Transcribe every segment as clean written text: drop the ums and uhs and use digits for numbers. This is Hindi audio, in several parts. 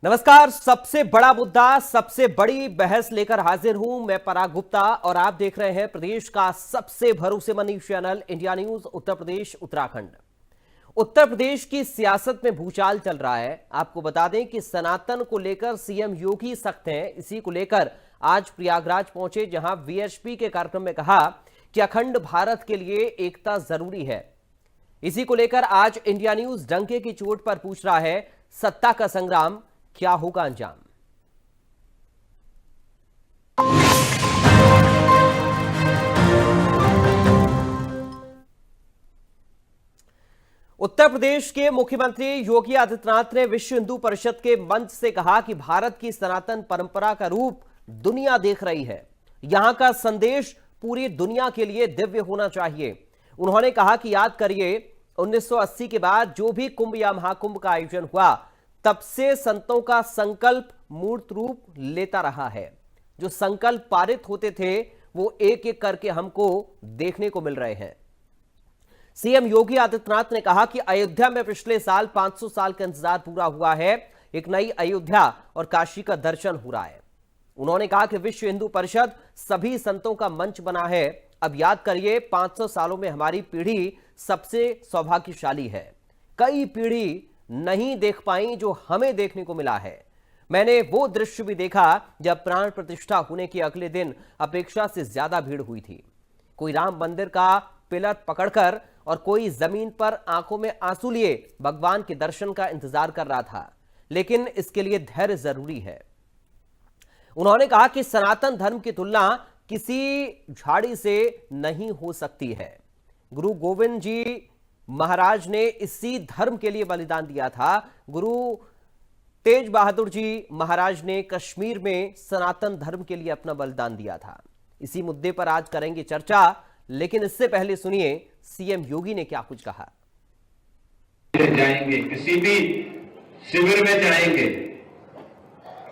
नमस्कार। सबसे बड़ा मुद्दा, सबसे बड़ी बहस लेकर हाजिर हूं मैं पराग गुप्ता और आप देख रहे हैं प्रदेश का सबसे भरोसेमंद news channel India news Uttar Pradesh Uttarakhand. Uttar Pradesh की सियासत में भूचाल चल रहा है। आपको बता दें कि सनातन को लेकर सीएम योगी सख्त हैं। इसी को लेकर आज प्रयागराज पहुंचे, जहां वीएचपी के कार्यक्रम में कहा कि अखंड भारत के लिए एकता जरूरी है। इसी को लेकर आज इंडिया न्यूज डंके की चोट पर पूछ रहा है, सत्ता का संग्राम क्या होगा अंजाम। उत्तर प्रदेश के मुख्यमंत्री योगी आदित्यनाथ ने विश्व हिंदू परिषद के मंच से कहा कि भारत की सनातन परंपरा का रूप दुनिया देख रही है। यहां का संदेश पूरी दुनिया के लिए दिव्य होना चाहिए। उन्होंने कहा कि याद करिए, 1980 के बाद जो भी कुंभ या महाकुंभ का आयोजन हुआ, तब से संतों का संकल्प मूर्त रूप लेता रहा है। जो संकल्प पारित होते थे वो एक एक करके हमको देखने को मिल रहे हैं। सीएम योगी आदित्यनाथ ने कहा कि अयोध्या में पिछले साल 500 साल का इंतजार पूरा हुआ है। एक नई अयोध्या और काशी का दर्शन हो रहा है। उन्होंने कहा कि विश्व हिंदू परिषद सभी संतों का मंच बना है। अब याद करिए, 500 सालों में हमारी पीढ़ी सबसे सौभाग्यशाली है। कई पीढ़ी नहीं देख पाई जो हमें देखने को मिला है। मैंने वो दृश्य भी देखा जब प्राण प्रतिष्ठा होने के अगले दिन अपेक्षा से ज्यादा भीड़ हुई थी। कोई राम मंदिर का पिलर पकड़कर और कोई जमीन पर आंखों में आंसू लिए भगवान के दर्शन का इंतजार कर रहा था। लेकिन इसके लिए धैर्य जरूरी है। उन्होंने कहा कि सनातन धर्म की तुलना किसी झाड़ी से नहीं हो सकती है। गुरु गोविंद जी महाराज ने इसी धर्म के लिए बलिदान दिया था। गुरु तेज बहादुर जी महाराज ने कश्मीर में सनातन धर्म के लिए अपना बलिदान दिया था। इसी मुद्दे पर आज करेंगे चर्चा, लेकिन इससे पहले सुनिए सीएम योगी ने क्या कुछ कहा। जाएंगे, किसी भी शिविर में जाएंगे,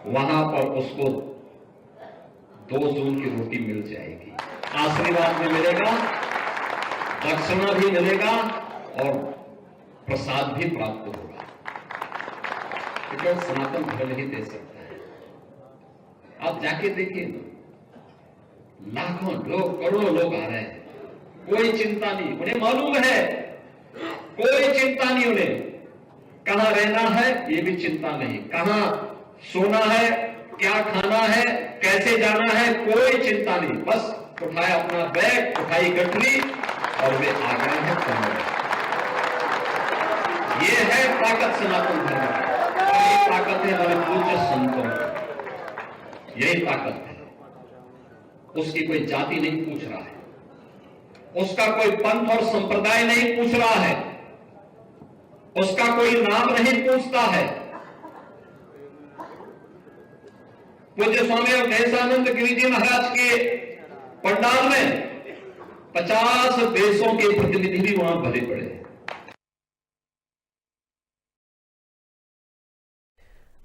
वहां पर उसको 2 जून की रोटी मिल जाएगी, आशीर्वाद भी मिलेगा, दक्षिणा भी मिलेगा और प्रसाद भी प्राप्त होगा। क्योंकि सनातन धर्म ही दे सकता है। आप जाके देखिए ना, लाखों लोग, करोड़ों लोग आ रहे हैं, कोई चिंता नहीं। उन्हें मालूम है, कोई चिंता नहीं। उन्हें कहां रहना है ये भी चिंता नहीं, कहां सोना है, क्या खाना है, कैसे जाना है, कोई चिंता नहीं। बस उठाया अपना बैग, उठाई गठरी और वे आ गए हैं कमरे। ये है ताकत सनातन धर्म की। यही ताकत है हमारे पूज्य संतों की। यही ताकत है। उसकी कोई जाति नहीं पूछ रहा है, उसका कोई पंथ और संप्रदाय नहीं पूछ रहा है, उसका कोई नाम नहीं पूछता है। पूज्य स्वामी अवधेशानंद गिरि जी महाराज के पंडाल में 50 देशों के प्रतिनिधि भी वहां भरे पड़े हैं।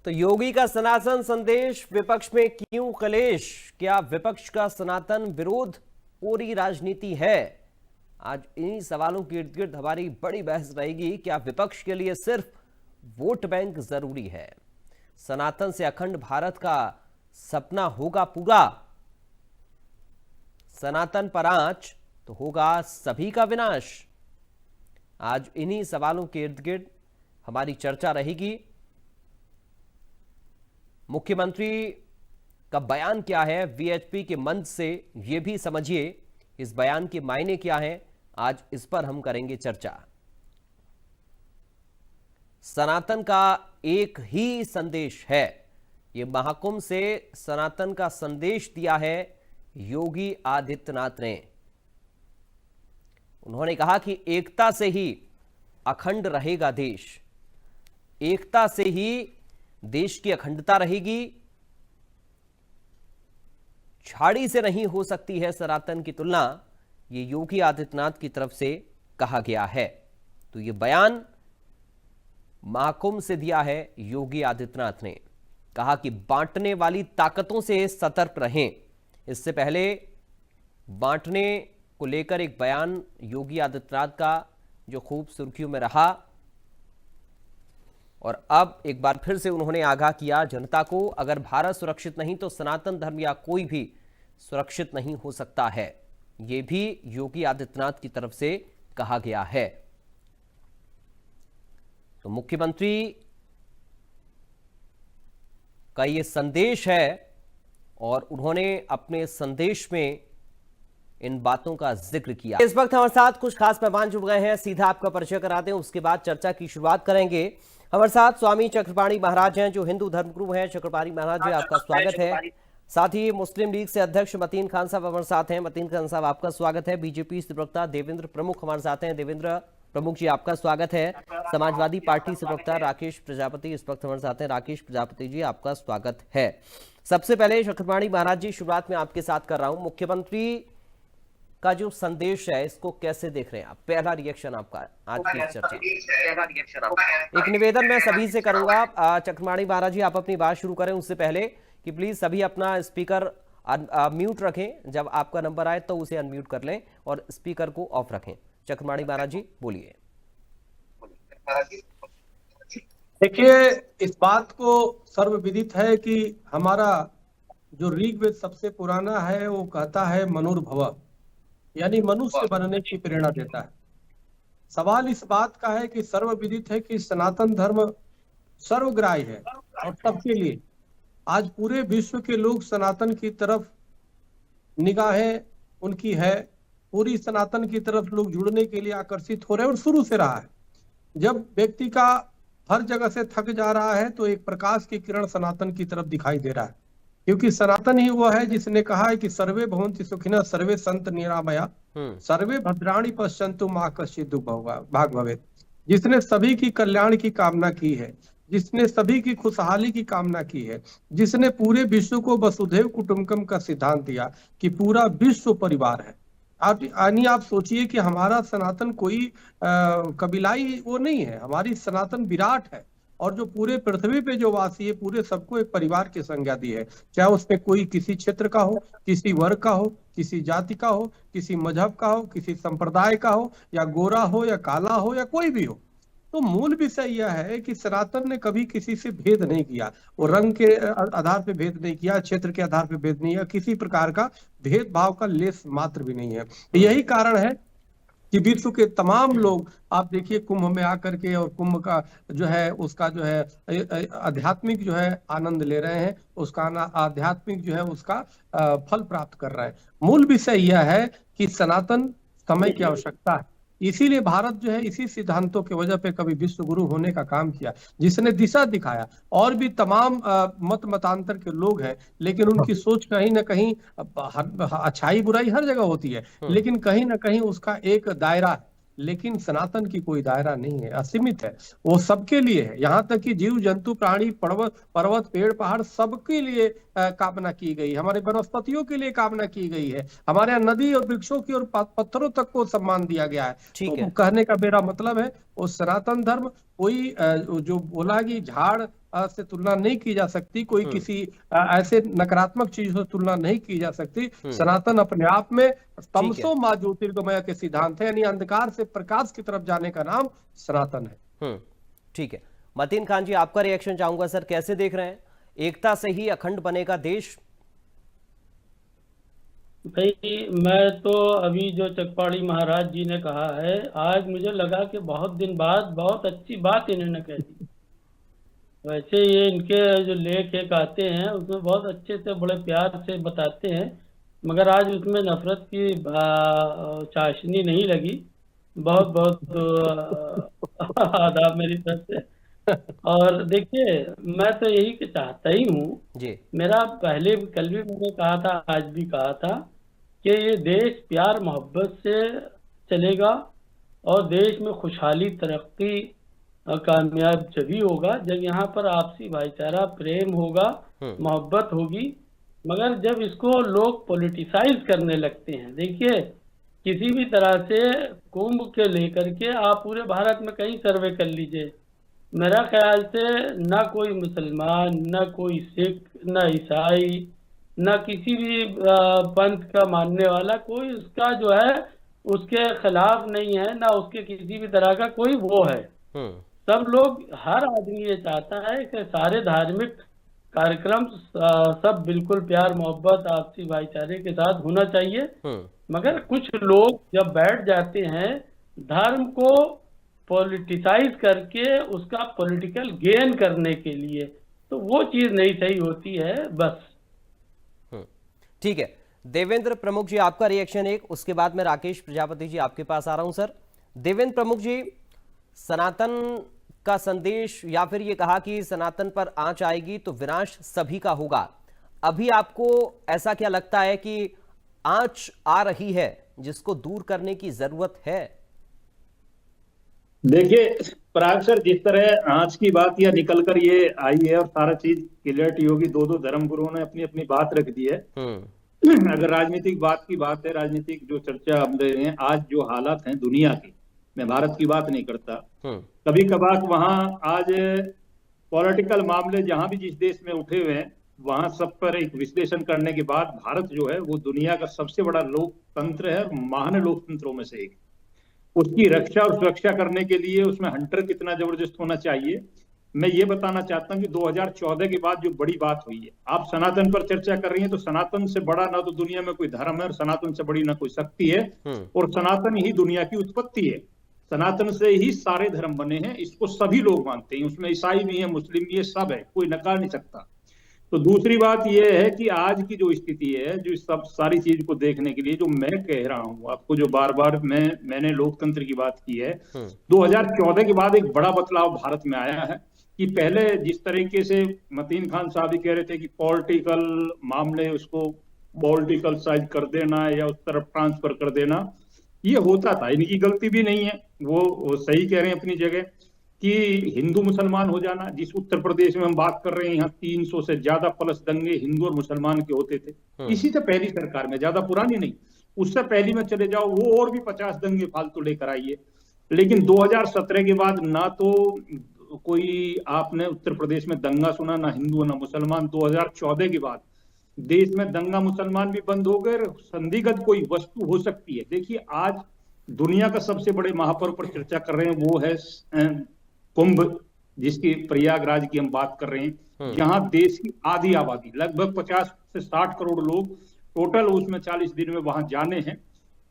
तो योगी का सनातन संदेश, विपक्ष में क्यों कलेश? क्या विपक्ष का सनातन विरोध पूरी राजनीति है? आज इन्हीं सवालों के इर्द गिर्द हमारी बड़ी बहस रहेगी। क्या विपक्ष के लिए सिर्फ वोट बैंक जरूरी है? सनातन से अखंड भारत का सपना होगा पूरा? सनातन पर आंच तो होगा सभी का विनाश। आज इन्हीं सवालों के इर्द गिर्द हमारी चर्चा रहेगी। मुख्यमंत्री का बयान क्या है, वीएचपी के मंच से यह भी समझिए। इस बयान के मायने क्या है, आज इस पर हम करेंगे चर्चा। सनातन का एक ही संदेश है। यह महाकुंभ से सनातन का संदेश दिया है योगी आदित्यनाथ ने। उन्होंने कहा कि एकता से ही अखंड रहेगा देश, एकता से ही देश की अखंडता रहेगी। झाड़ी से नहीं हो सकती है सनातन की तुलना, ये योगी आदित्यनाथ की तरफ से कहा गया है। तो ये बयान महाकुंभ से दिया है योगी आदित्यनाथ ने। कहा कि बांटने वाली ताकतों से सतर्क रहें। इससे पहले बांटने को लेकर एक बयान योगी आदित्यनाथ का जो खूब सुर्खियों में रहा, और अब एक बार फिर से उन्होंने आगाह किया जनता को, अगर भारत सुरक्षित नहीं तो सनातन धर्म या कोई भी सुरक्षित नहीं हो सकता है। ये भी योगी आदित्यनाथ की तरफ से कहा गया है। तो मुख्यमंत्री का ये संदेश है और उन्होंने अपने संदेश में इन बातों का जिक्र किया। इस वक्त हमारे साथ कुछ खास मेहमान जुड़ गए हैं, सीधा आपका परिचय करा दें, उसके बाद चर्चा की शुरुआत करेंगे। हमारे साथ स्वामी चक्रपाणी महाराज हैं, जो हिंदू धर्मगुरु हैं। चक्रपाणी महाराज जी, आपका स्वागत है। साथ ही मुस्लिम लीग से अध्यक्ष मतीन खान साहब हमारे साथ हैं। मतीन खान साहब, आपका स्वागत है। बीजेपी से प्रवक्ता देवेंद्र प्रमुख हमारे साथ हैं। देवेंद्र प्रमुख जी, आपका स्वागत है। समाजवादी पार्टी से प्रवक्ता राकेश प्रजापति इस वक्त हमारे साथ हैं। राकेश प्रजापति जी, आपका स्वागत है। सबसे पहले चक्रपाणी महाराज जी, शुरुआत में आपके साथ कर रहा हूं। मुख्यमंत्री का जो संदेश है, इसको कैसे देख रहे हैं आप? पहला रिएक्शन आपका आज की चर्चा। एक निवेदन मैं सभी से करूंगा, चक्रपाणी महाराज जी आप अपनी बात शुरू करें उससे पहले कि प्लीज सभी अपना स्पीकर म्यूट रखें। जब आपका नंबर आए तो उसे अनम्यूट कर लें और स्पीकर को ऑफ रखें। चक्रपाणी महाराज जी, बोलिए। देखिए, इस बात को सर्वविदित है कि हमारा जो ऋग्वेद सबसे पुराना है वो कहता है मनुर्भव, यानी मनुष्य बनने की प्रेरणा देता है। सवाल इस बात का है कि सर्वविदित है कि सनातन धर्म सर्वग्राही है और सबके लिए। आज पूरे विश्व के लोग सनातन की तरफ निगाहें उनकी है, पूरी सनातन की तरफ लोग जुड़ने के लिए आकर्षित हो रहे हैं और शुरू से रहा है। जब व्यक्ति का हर जगह से थक जा रहा है तो एक प्रकाश की किरण सनातन की तरफ दिखाई दे रहा है, क्योंकि सनातन ही वो है जिसने कहा है कि सर्वे भवन्ति सुखिनः सर्वे सन्तु निरामया सर्वे भद्राणि पश्यन्तु मा कश्चित् दुःख भाग् भवेत्। जिसने सभी की कल्याण की कामना की है, जिसने सभी की खुशहाली की कामना की है, जिसने पूरे विश्व को वसुधैव कुटुंबकम का सिद्धांत दिया कि पूरा विश्व परिवार है। आप सोचिए कि हमारा सनातन कोई कबीलाई वो नहीं है, हमारी सनातन विराट है और जो पूरे पृथ्वी पे जो वासी है पूरे सबको एक परिवार की संज्ञा दी है। चाहे उसमें कोई किसी क्षेत्र का हो, किसी वर्ग का हो, किसी जाति का हो, किसी मजहब का हो, किसी संप्रदाय का हो, या गोरा हो या काला हो या कोई भी हो। तो मूल विषय यह है कि सनातन ने कभी किसी से भेद नहीं किया। वो रंग के आधार पे भेद नहीं किया, क्षेत्र के आधार पे भेद नहीं किया, किसी प्रकार का भेदभाव का लेस मात्र भी नहीं है। यही कारण है कि विश्व के तमाम लोग आप देखिए कुंभ में आकर के और कुंभ का जो है उसका जो है आध्यात्मिक जो है आनंद ले रहे हैं, उसका आध्यात्मिक जो है उसका फल प्राप्त कर रहे हैं। मूल विषय यह है कि सनातन समय की आवश्यकता है। इसीलिए भारत जो है इसी सिद्धांतों की वजह पे कभी विश्व गुरु होने का काम किया, जिसने दिशा दिखाया। और भी तमाम मत मतांतर के लोग हैं, लेकिन उनकी सोच कहीं ना कहीं, अच्छाई बुराई हर जगह होती है, लेकिन कहीं ना कहीं उसका एक दायरा है। लेकिन सनातन की कोई दायरा नहीं है, असीमित है, वो सबके लिए है। यहाँ तक कि जीव जंतु प्राणी पर्वत पेड़ पहाड़ सबके लिए कामना की गई, हमारे वनस्पतियों के लिए कामना की गई है, हमारे यहाँ नदी और वृक्षों की और पत्थरों तक को सम्मान दिया गया है। तो कहने का मेरा मतलब है वो सनातन धर्म कोई जो बोला कि झाड़ से तुलना नहीं की जा सकती, कोई किसी ऐसे नकारात्मक चीज से तुलना नहीं की जा सकती। सनातन अपने आप में तमसो मां ज्योतिर्गमय के सिद्धांत है, यानी अंधकार से प्रकाश की तरफ जाने का नाम सनातन है। ठीक है, मतीन खान जी आपका रिएक्शन चाहूंगा सर, कैसे देख रहे हैं? एकता से ही अखंड बनेगा देश। भाई मैं तो अभी जो चक्रपाणी महाराज जी ने कहा है, आज मुझे लगा कि बहुत दिन बाद बहुत अच्छी बात इन्होंने कह दी। वैसे ये इनके जो लेख एक आते हैं उसमें बहुत अच्छे से बड़े प्यार से बताते हैं, मगर आज उसमें नफरत की चाशनी नहीं लगी। बहुत बहुत आदाब मेरी तरफ से। और देखिए, मैं तो यही चाहता ही हूँ, मेरा पहले कल भी मैंने कहा था, आज भी कहा था कि ये देश प्यार मोहब्बत से चलेगा और देश में खुशहाली तरक्की कामयाब जभी होगा जब यहाँ पर आपसी भाईचारा प्रेम होगा, मोहब्बत होगी। मगर जब इसको लोग पॉलिटिसाइज करने लगते हैं, देखिए किसी भी तरह से कुंभ के लेकर के आप पूरे भारत में कहीं सर्वे कर लीजिए, मेरा ख्याल से ना कोई मुसलमान, ना कोई सिख, ना ईसाई, ना किसी भी पंथ का मानने वाला कोई उसका जो है उसके खिलाफ नहीं है, ना उसके किसी भी तरह का कोई वो है। सब लोग, हर आदमी ये चाहता है कि सारे धार्मिक कार्यक्रम सब बिल्कुल प्यार मोहब्बत आपसी भाईचारे के साथ होना चाहिए। मगर कुछ लोग जब बैठ जाते हैं धर्म को पॉलिटिसाइज करके उसका पॉलिटिकल गेन करने के लिए, तो वो चीज नहीं सही होती है। बस ठीक है। देवेंद्र प्रमुख जी, आपका रिएक्शन एक, उसके बाद मैं राकेश प्रजापति जी आपके पास आ रहा हूं। सर देवेंद्र प्रमुख जी, सनातन का संदेश या फिर ये कहा कि सनातन पर आंच आएगी तो विनाश सभी का होगा, अभी आपको ऐसा क्या लगता है कि आंच आ रही है जिसको दूर करने की जरूरत है? देखिए पराग सर, जिस तरह आंच की बात या निकल कर ये आई है और सारा चीज क्लियरिटी होगी, दो धर्म गुरुओं ने अपनी अपनी बात रख दी है। अगर राजनीतिक बात की बात है, राजनीतिक जो चर्चा हम ले रहे हैं, आज जो हालात हैं दुनिया की, मैं भारत की बात नहीं करता, कभी कभार वहां आज पॉलिटिकल मामले जहां भी जिस देश में उठे हुए हैं, वहां सब पर एक विश्लेषण करने के बाद भारत जो है वो दुनिया का सबसे बड़ा लोकतंत्र है और महान लोकतंत्रों में से एक। उसकी रक्षा और सुरक्षा करने के लिए उसमें हंटर कितना जबरदस्त होना चाहिए। मैं ये बताना चाहता हूं कि 2014 के बाद जो बड़ी बात हुई है, आप सनातन पर चर्चा कर रही हैं, तो सनातन से बड़ा ना तो दुनिया में कोई धर्म है और सनातन से बड़ी ना कोई शक्ति है, और सनातन ही दुनिया की उत्पत्ति है। सनातन से ही सारे धर्म बने हैं, इसको सभी लोग मानते हैं, उसमें ईसाई भी है, मुस्लिम भी है, सब है, कोई नकार नहीं सकता। तो दूसरी बात यह है कि आज की जो स्थिति है, जो सब सारी चीज को देखने के लिए जो मैं कह रहा हूं आपको, जो बार बार मैंने लोकतंत्र की बात की है, 2014 के बाद एक बड़ा बदलाव भारत में आया है कि पहले जिस तरीके से मतीन खान साहब भी कह रहे थे कि पॉलिटिकल मामले उसको पॉलिटिकल साइज कर देना या उस तरफ ट्रांसफर कर देना, ये होता था, इनकी गलती भी नहीं है, वो सही कह रहे हैं अपनी जगह कि हिंदू मुसलमान हो जाना, जिस उत्तर प्रदेश में हम बात कर रहे हैं, यहाँ 300 से ज्यादा प्लस दंगे हिंदू और मुसलमान के होते थे, इसी से पहली सरकार में, ज्यादा पुरानी नहीं, उससे पहली में चले जाओ, वो और भी 50 दंगे फालतू लेकर आइए। लेकिन 2017 के बाद ना तो कोई आपने उत्तर प्रदेश में दंगा सुना, ना हिंदू ना मुसलमान। 2014 के बाद देश में दंगा मुसलमान भी बंद हो गए, संदिग्ध कोई वस्तु हो सकती है। देखिए आज दुनिया का सबसे बड़े महापर्व पर चर्चा कर रहे हैं, वो है कुंभ, जिसकी प्रयागराज की हम बात कर रहे हैं, जहां देश की आधी आबादी लगभग 50 से 60 करोड़ लोग टोटल उसमें 40 दिन में वहां जाने हैं।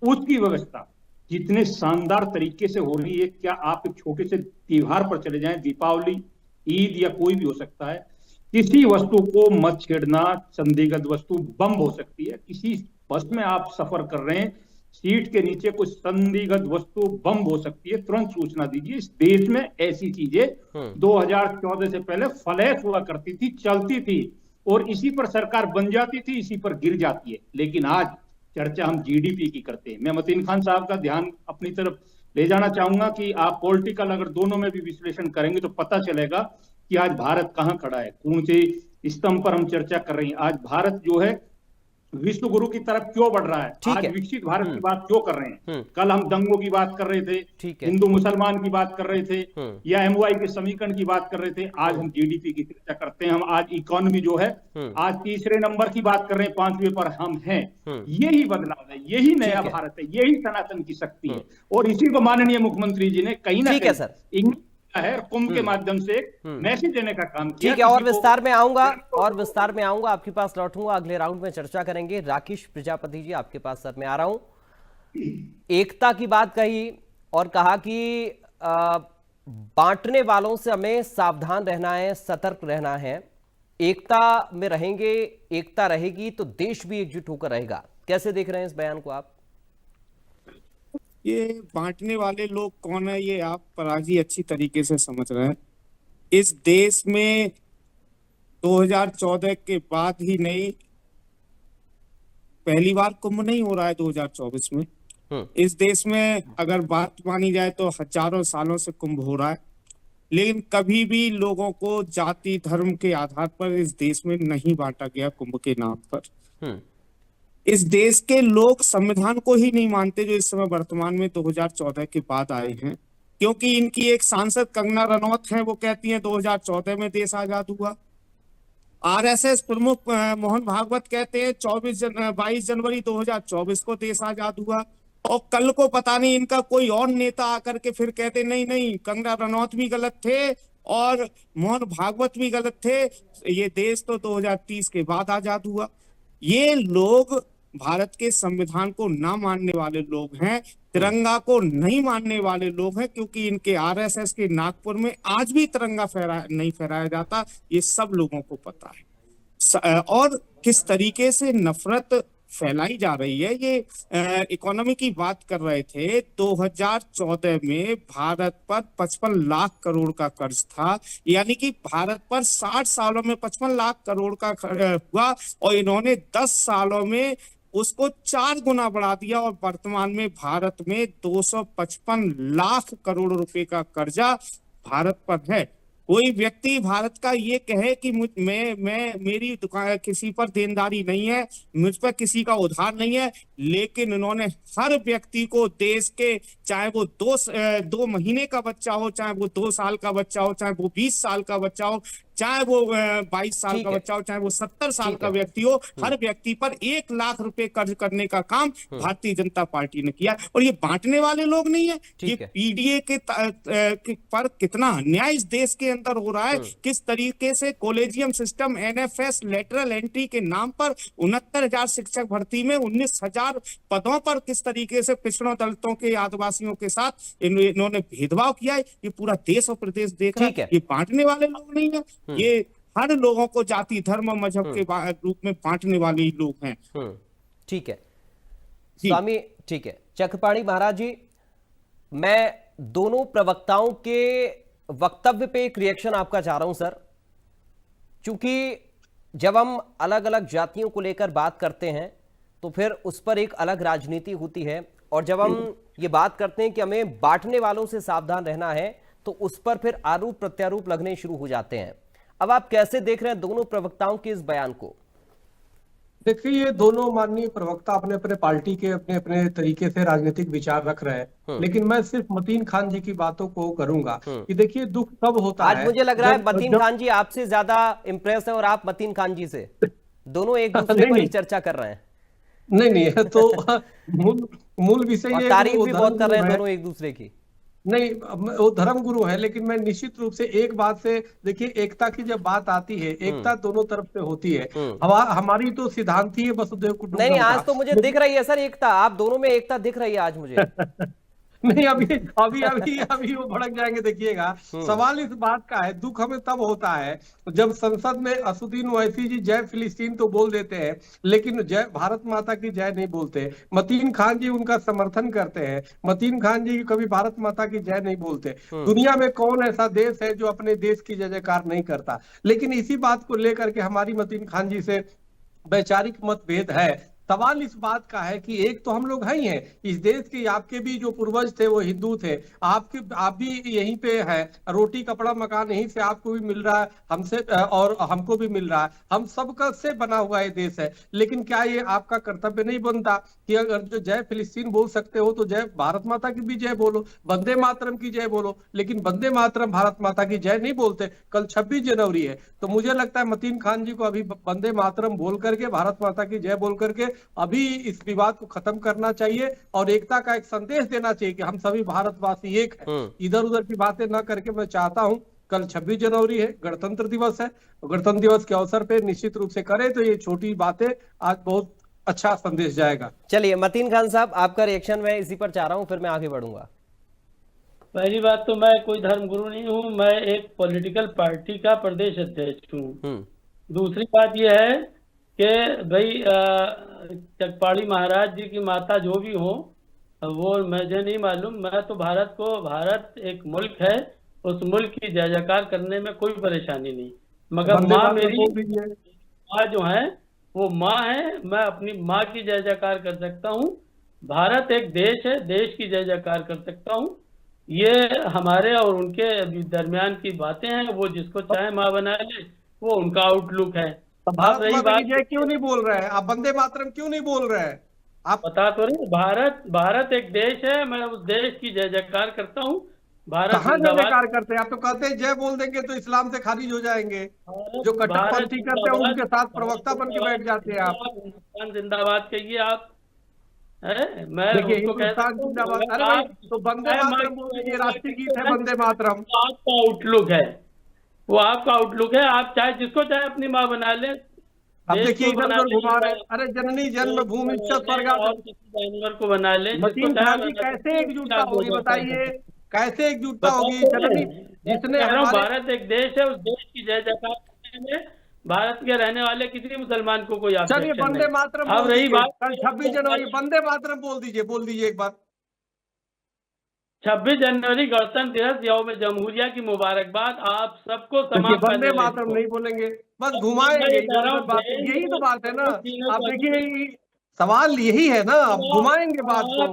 उसकी व्यवस्था जितने शानदार तरीके से हो रही है, क्या आप एक छोटे से त्योहार पर चले जाएं, दीपावली, ईद या कोई भी हो सकता है, किसी वस्तु को मत छेड़ना, संदिग्ध वस्तु बम हो सकती है। किसी बस में आप सफर कर रहे हैं, सीट के नीचे कुछ संदिग्ध वस्तु बम हो सकती है, तुरंत सूचना दीजिए। इस देश में ऐसी चीजें 2014 से पहले फ्लैश हुआ करती थी, चलती थी, और इसी पर सरकार बन जाती थी, इसी पर गिर जाती है। लेकिन आज चर्चा हम जीडीपी की करते हैं। मैं मतीन खान साहब का ध्यान अपनी तरफ ले जाना चाहूंगा कि आप पॉलिटिकल अगर दोनों में भी विश्लेषण करेंगे तो पता चलेगा कि आज भारत कहां खड़ा है, कौन से स्तंभ पर हम चर्चा कर रहे हैं। आज भारत जो है विश्व गुरु की तरफ क्यों बढ़ रहा है, आज विकसित भारत की बात क्यों कर रहे हैं। कल हम दंगों की बात कर रहे थे, हिंदू मुसलमान की बात कर रहे थे, या एमओआई के समीकरण की बात कर रहे थे, आज हम जीडीपी की चर्चा करते हैं। हम आज इकोनॉमी जो है आज तीसरे नंबर की बात कर रहे हैं, 5वें पर हम हैं। यही बदलाव है, यही नया भारत है, यही सनातन की शक्ति है, और इसी को माननीय मुख्यमंत्री जी ने कहीं ना कहीं है कुंभ के माध्यम से मैसेज देने का काम किया। ठीक है, और विस्तार में आऊंगा, आपके पास लौटूंगा, अगले राउंड में चर्चा करेंगे। राकेश प्रजापति जी आपके पास सर मैं आ रहा हूं। एकता की बात कही और कहा कि बांटने वालों से हमें सावधान रहना है, सतर्क रहना है। एकता में रहेंगे, एकता रहेगी तो देश भी एकजुट होकर रहेगा। कैसे देख रहे हैं इस बयान को आप? ये बांटने वाले लोग कौन है, ये आप पराग जी अच्छी तरीके से समझ रहे हैं। इस देश में 2014 के बाद ही नहीं, पहली बार कुंभ नहीं हो रहा है 2024 में। इस देश में अगर बात मानी जाए तो हजारों सालों से कुंभ हो रहा है, लेकिन कभी भी लोगों को जाति धर्म के आधार पर इस देश में नहीं बांटा गया कुंभ के नाम पर। इस देश के लोग संविधान को ही नहीं मानते जो इस समय वर्तमान में 2014 के बाद आए हैं, क्योंकि इनकी एक सांसद कंगना रनौत है, वो कहती है 2014 में देश आजाद हुआ। आरएसएस प्रमुख मोहन भागवत कहते हैं 22 जनवरी 2024 को देश आजाद हुआ। और कल को पता नहीं इनका कोई और नेता आकर के फिर कहते नहीं नहीं कंगना रनौत भी गलत थे और मोहन भागवत भी गलत थे, ये देश तो 2030 के बाद आजाद हुआ। ये लोग भारत के संविधान को ना मानने वाले लोग हैं, तिरंगा को नहीं मानने वाले लोग हैं, क्योंकि इनके आरएसएस के नागपुर में आज भी तिरंगा नहीं फहराया जाता, ये सब लोगों को पता है। और किस तरीके से नफरत फैलाई जा रही है, ये इकोनॉमी की बात कर रहे थे। 2014 में भारत पर 55 लाख करोड़ का कर्ज था, यानी कि भारत पर 60 सालों में 55 लाख करोड़ का हुआ और इन्होंने 10 सालों में उसको 4 गुना बढ़ा दिया और वर्तमान में भारत में 255 लाख करोड़ रुपए का कर्जा भारत पर है। कोई व्यक्ति भारत का ये कहे कि मेरी दुकान किसी पर देनदारी नहीं है, मुझ पर किसी का उधार नहीं है, लेकिन उन्होंने हर व्यक्ति को देश के, चाहे वो 2 महीने का बच्चा हो, चाहे वो 2 साल का बच्चा हो, चाहे वो 20 साल का बच्चा हो, चाहे वो 22 साल का बच्चा हो, चाहे वो 70 साल का व्यक्ति हो, हर व्यक्ति पर 1 लाख रुपए कर्ज करने का काम भारतीय जनता पार्टी ने किया। और ये बांटने वाले लोग नहीं है, ये पीडीए के पर कितना अन्याय इस देश के अंदर हो रहा है, किस तरीके से collegium system, NFS, lateral entry के नाम पर 69,000 शिक्षक भर्ती में 19,000 पदों पर किस तरीके से पिछड़ों, दलितों के, आदिवासियों के साथ इन्होंने भेदभाव किया है। ये पूरा देश और प्रदेश देख रहा है। ये बांटने वाले लोग नहीं है, ये हर लोगों को जाति, धर्म, मजहब के रूप में बांटने वाले ही लोग हैं। ठीक है स्वामी, ठीक है। चक्रपाणी महाराज जी, मैं दोनों प्रवक्ताओं के वक्तव्य पे एक रिएक्शन आपका चाह रहा हूं सर, क्योंकि जब हम अलग अलग जातियों को लेकर बात करते हैं तो फिर उस पर एक अलग राजनीति होती है, और जब हम ये बात करते हैं कि हमें बांटने वालों से सावधान रहना है तो उस पर फिर आरोप प्रत्यारोप लगने शुरू हो जाते हैं। अब आप कैसे देख रहे हैं दोनों प्रवक्ताओं के इस बयान को? देखिए, ये दोनों माननीय प्रवक्ता अपने अपने पार्टी के अपने अपने तरीके से राजनीतिक विचार रख रहे हैं, लेकिन मैं सिर्फ मतीन खान जी की बातों को करूंगा कि देखिए, दुख तब होता है। आज मुझे लग रहा है मतीन खान जी आपसे ज्यादा इंप्रेस है और आप मतीन खान जी से, दोनों एक दूसरे पर ही चर्चा कर रहे हैं। नहीं, तो मूल विषय ये, तारीफ भी बहुत कर रहे हैं दोनों एक दूसरे की। नहीं, वो धर्म गुरु है, लेकिन मैं निश्चित रूप से एक बात से, देखिए, एकता की जब बात आती है, एकता दोनों तरफ से होती है। हमारी तो सिद्धांत ही है वसुधैव कुटुंबकम। नहीं, आज तो मुझे दिख रही है सर एकता, आप दोनों में एकता दिख रही है आज मुझे। नहीं, अभी वो भड़क जाएंगे, देखिएगा। सवाल इस बात का है, दुख हमें तब होता है जब संसद में असुद्दीन ओवैसी जी जय फिलिस्तीन तो बोल देते हैं, लेकिन जय भारत माता की जय नहीं बोलते। मतीन खान जी उनका समर्थन करते हैं, मतीन खान जी कभी भारत माता की जय नहीं बोलते। दुनिया में कौन ऐसा देश है जो अपने देश की जय जयकार नहीं करता? लेकिन इसी बात को लेकर के हमारी मतीन खान जी से वैचारिक मतभेद है। सवाल इस बात का है कि एक तो हम लोग हैं ही हैं इस देश के, आपके भी जो पूर्वज थे वो हिंदू थे, आप भी यहीं पे है, रोटी कपड़ा मकान यहीं से आपको भी मिल रहा है, हमसे और हमको भी मिल रहा है, हम सबका से बना हुआ ये देश है। लेकिन क्या ये आपका कर्तव्य नहीं बनता कि अगर जो जय फिलिस्तीन बोल सकते हो तो जय भारत माता की भी जय बोलो, वंदे मातरम की जय बोलो, लेकिन वंदे मातरम भारत माता की जय नहीं बोलते। कल 26 जनवरी है, तो मुझे लगता है मतीन खान जी को अभी वंदे मातरम बोल करके, भारत माता की जय बोल करके अभी इस विवाद को खत्म करना चाहिए और एकता का एक संदेश देना चाहिए कि हम सभी भारतवासी एक हैं। इधर उधर की बातें न करके मैं चाहता हूं, कल 26 जनवरी है, गणतंत्र दिवस है, गणतंत्र दिवस के अवसर पे निश्चित रूप से करें तो ये छोटी बातें आज बहुत अच्छा संदेश जाएगा। चलिए मतीन खान साहब, आपका रिएक्शन मैं इसी पर चाह रहा हूं, फिर मैं आगे बढ़ूंगा। पहली बात तो मैं कोई धर्मगुरु नहीं हूं, मैं एक पॉलिटिकल पार्टी का प्रदेश अध्यक्ष हूं। दूसरी बात यह है कि भाई चकपाड़ी महाराज जी की माता जो भी हो वो मुझे नहीं मालूम, मैं तो भारत एक मुल्क है, उस मुल्क की जय जयकार करने में कोई परेशानी नहीं, मगर माँ मेरी माँ जो है वो माँ है, मैं अपनी माँ की जय जयकार कर सकता हूँ। भारत एक देश है, देश की जय जयकार कर सकता हूँ। ये हमारे और उनके दरमियान की बातें हैं, वो जिसको चाहे माँ बना ले, वो उनका आउटलुक है। आप रही बात जय क्यों नहीं बोल रहे हैं, आप वंदे मातरम क्यों नहीं बोल रहे हैं? आप बता तो रहे, भारत एक देश है, मैं उस देश की जय जयकार करता हूँ। भारत कहाँ जय जयकार करते हैं? आप तो कहते हैं जय बोल देंगे तो इस्लाम से खारिज हो जाएंगे, जो कट्टरपंथी करते हैं उनके साथ प्रवक्ता बन के बैठ जाते हैं। आप जिंदाबाद कहिए आप। मैं देखिए उसको कह हिंदुस्तान सकता हूँ जिंदाबाद। कि अरे भाई आप तो वंदे मातरम बोल दीजिए, राष्ट्रीय गीत है वंदे मातरम। आपका आउटलुक है, वो आपका आउटलुक है। आप चाहे जिसको चाहे अपनी माँ बना ले, अब देश देखिए को इधर बना उधर ले, घुमा रहे, अरे जननी जन्मभूमि देश को बना स्वर्गात। ले और किसी जानवर को बना ले, जिसको मतीन चाहे खान जी बना कैसे ले, एकजुटता आप होगी 2000 बताइए, कैसे एकजुटता होगी बताते जननी हैं। जिसने कह रहा हूँ, हमारे। भारत एक देश है, उस देश की जय जयकार करने में भारत के रहने वाले किसी मुसलमान को कोई चलिए ऑब्जेक्शन वंदे नहीं। मातरम अब बोल रही दीजिए, बात कल 26 जनवरी वंदे मातरम बोल दीजिए एक बार। 26 जनवरी गणतंत्र दिवस यौम जमहूरिया की मुबारकबाद आप सबको देखिए तमाम वंदे मातरम पैनलिस्ट को। नहीं बोलेंगे, बस मैं घुमाएंगे ये कह इधर रहा उधर हूँ, बातें, यही तो बात है ना। तीनों आप को देखिए सवाल यही है ना, आप घुमाएंगे बात को।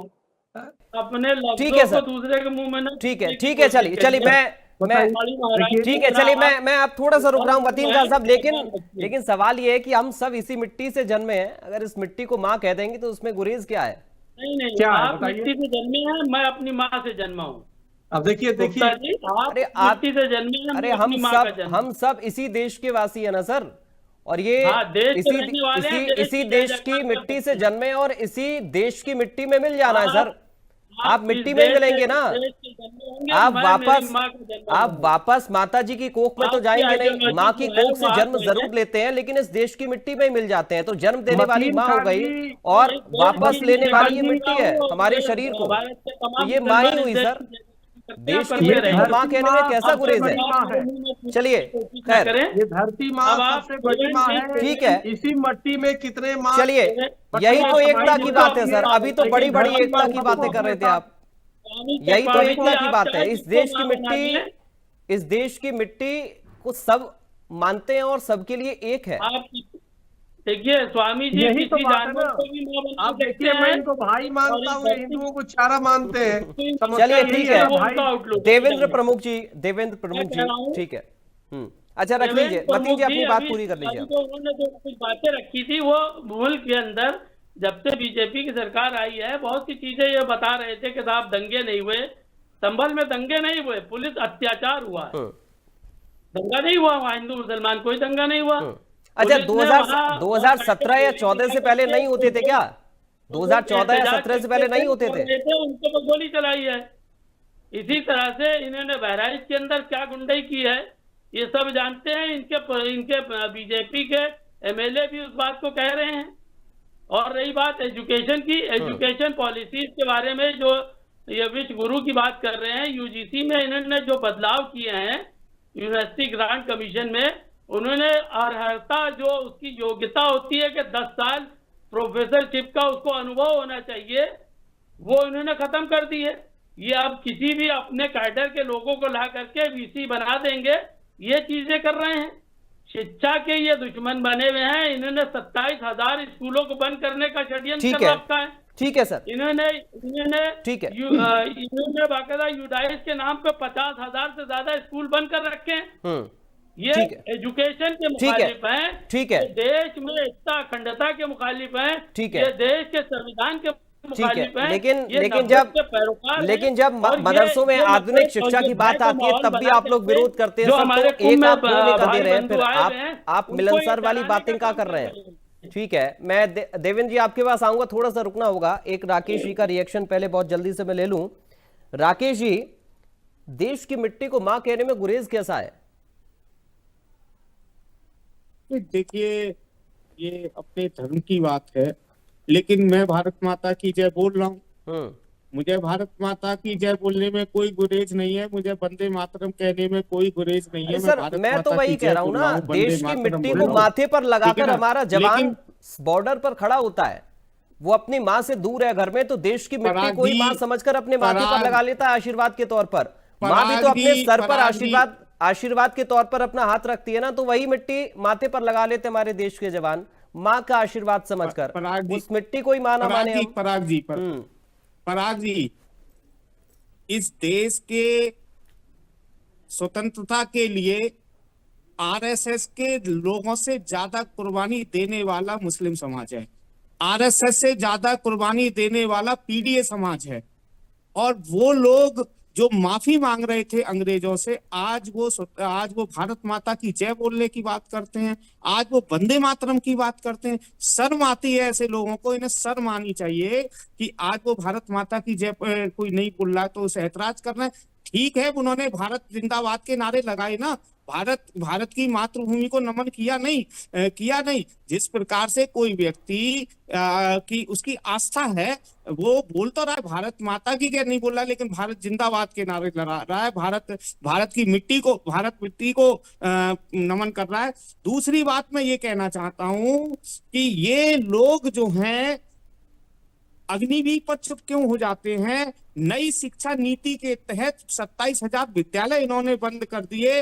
अपने ठीक है लफ्जों सर, को दूसरे के मुंह में न ठीक है, डालने की ठीक है, कोशिश चलिए करिए। मैं देखिए, ठीक है, चलिए मैं अब थोड़ा सा रुक रहा हूँ वतीन खान साहब, लेकिन लेकिन सवाल ये है कि हम सब इसी मिट्टी से जन्मे हैं, अगर इस मिट्टी को माँ कह देंगे तो उसमें गुरेज क्या है? नहीं, क्या है आप बताइए? मिट्टी से जन्मे हैं, मैं अपनी माँ से जन्मा हूँ। अब देखिए गुप्ता जी, आप अरे आप मिट्टी से जन्मे हैं, अरे मैं अपनी माँ का जन्मा। हम सब इसी देश के वासी है ना सर, और ये हाँ, देश के इसी रहने वाले हैं, देश इसी की देश जय की जयकार मिट्टी से करते हैं। जन्मे और इसी देश की मिट्टी में मिल जाना है सर। आप इस मिट्टी में ही देश मिलेंगे के- ना, देश के जन्मे होंगे, आप मैं वापस मेरी माँ का जन्मा आप हूँ। वापस माता जी की कोख में तो आपकी जाएंगे नहीं, ideology माँ की जो है, कोख से वो आप जन्म नहीं जरूर है। लेते हैं, लेकिन इस देश की मिट्टी में ही मिल जाते हैं, तो जन्म देने वाली मतीन माँ हो खान गई जी, और इस देश वापस की लेने वाली ये जन्म मिट्टी है को हमारे शरीर को, भारत के तो तमाम ये माँ ही मुसलमान हुई इस देश सर। की जय देश की करते मिट्टी रहेंगे। को माँ कहने में कैसा सबसे गुरेज बड़ी है? माँ है। चलिए, कोशिश न खैर, करें। ये धरती माँ अब आप सबसे बड़ी माँ है। ठीक है। इसी मट्टी में कितने माँ। चलिए, यही तो एकता की बात है सर, अभी तो बड़ी बड़ी लेकिन एकता की बातें कर रहे थे आप, यही तो एकता की बात है। इस देश की मिट्टी, इस देश की मिट्टी को सब मानते हैं और सबके लिए एक है। आप देखिए, स्वामी जी यही तो किसी बात है जानवर ना। को भी माँ बना आप सकते देखिए मैं हैं। इनको भाई मानता हूँ, और हिंदुओं को चारा मानते हैं। समस्या चलिए, यही ठीक ना है, भाई। उनका आउटलुक देवेंद्र प्रमुख जी, मैं कह रहा हूँ, ठीक है। अच्छा, रख लीजिए मतीन जी, अपनी बात पूरी कर लीजिए। तो उन्होंने जो कुछ बातें रखी थी, वो मुल्क के अंदर जब से बीजेपी की सरकार आई है, बहुत सी चीजें ये बता रहे थे कि साहब दंगे नहीं हुए, संभल में दंगे नहीं हुए, पुलिस अत्याचार हुआ है, दंगा नहीं हुआ वहाँ, हिंदू मुसलमान कोई दंगा नहीं हुआ। अच्छा, पुलिस ने वहाँ 2017 या 14 से पहले नहीं होते थे क्या? 2014 या 17 से पहले नहीं होते थे? उनके पर गोली चलाई है। इसी तरह से इन्होंने बहराइच के अंदर क्या गुंडाई की है, ये सब जानते हैं। इनके बीजेपी के एमएलए भी उस बात को कह रहे हैं। और रही बात एजुकेशन की, एजुकेशन पॉलिसीज के बारे में जो ये विश्व गुरु की बात कर रहे हैं, यूजीसी में इन्होंने जो बदलाव किए हैं यूनिवर्सिटी ग्रांट कमीशन में, उन्होंने अर्हता जो उसकी योग्यता होती है कि 10 साल प्रोफेसरशिप का उसको अनुभव होना चाहिए, वो इन्होंने खत्म कर दी है। ये अब किसी भी अपने कैडर के लोगों को ला करके वीसी बना देंगे, ये चीजें कर रहे हैं। शिक्षा के ये दुश्मन बने हुए हैं। इन्होंने 27,000 स्कूलों को बंद करने का षड्यंत्र कर रखा है। ठीक है सर, इन्होंने ठीक है, इन्होंने बाकायदा यूडाइस के नाम पे 50,000 से ज्यादा स्कूल बंद कर रखे हैं। ये एजुकेशन के मुखालिफ हैं, ठीक है, देश में एकता अखंडता के मुखालिफ हैं, ठीक है, ये देश के संविधान के मुखालिफ हैं। लेकिन जब मदरसों में आधुनिक शिक्षा की बात आती है तब भी आप लोग विरोध करते हैं सर, तो एक आप क्यों नहीं कर दे रहे हैं? फिर आप मिलनसार वाली बातें क्या कर रहे हैं? ठीक है, मैं देवेंद्र जी आपके पास आऊंगा, थोड़ा सा रुकना होगा। एक राकेश जी का रिएक्शन पहले बहुत जल्दी से मैं ले लूं। राकेश जी, देश की मिट्टी को मां कहने में गुरेज कैसा है? देखिए, ये अपने धर्म की बात है, लेकिन मैं भारत माता की जय बोल रहा हूँ। मुझे भारत माता की जय बोलने में कोई गुरेज नहीं है, मुझे वंदे मातरम कहने में कोई गुरेज नहीं है। सर, मैं तो वही कह रहा हूँ ना, देश की मिट्टी को माथे पर लगाकर हमारा जवान बॉर्डर पर खड़ा होता है, वो अपनी माँ से दूर है घर में, तो देश की मिट्टी को ही माँ समझकर अपने माथे पर लगा लेता है आशीर्वाद के तौर पर। माँ भी तो अपने सर पर आशीर्वाद के तौर पर अपना हाथ रखती है ना, तो वही मिट्टी माथे पर लगा लेते हमारे देश के जवान, माँ का आशीर्वाद समझकर। उस मिट्टी को ही मां ना माने हम। पराग जी, इस देश के स्वतंत्रता के लिए आरएसएस के लोगों से ज्यादा कुर्बानी देने वाला मुस्लिम समाज है, आरएसएस से ज्यादा कुर्बानी देने वाला पीडीए समाज है, और वो लोग जो माफी मांग रहे थे अंग्रेजों से, आज वो भारत माता की जय बोलने की बात करते हैं, आज वो वंदे मातरम की बात करते हैं। शर्म आती है ऐसे लोगों को, इन्हें शर्म आनी चाहिए कि आज वो भारत माता की जय कोई नहीं बोल रहा है तो उसे ऐतराज करना है। ठीक है, उन्होंने भारत जिंदाबाद के नारे लगाए ना, भारत की मातृभूमि को नमन किया नहीं। जिस प्रकार से कोई व्यक्ति की उसकी आस्था है, वो बोल तो रहा है भारत माता की क्या नहीं बोल रहा है, लेकिन भारत जिंदाबाद के नारे लगा रहा है, भारत की मिट्टी को नमन कर रहा है। दूसरी बात मैं ये कहना चाहता हूं कि ये लोग जो हैं अग्निवीर पर चुप क्यों हो जाते हैं? नई शिक्षा नीति के तहत 27,000 विद्यालय इन्होंने बंद कर दिए।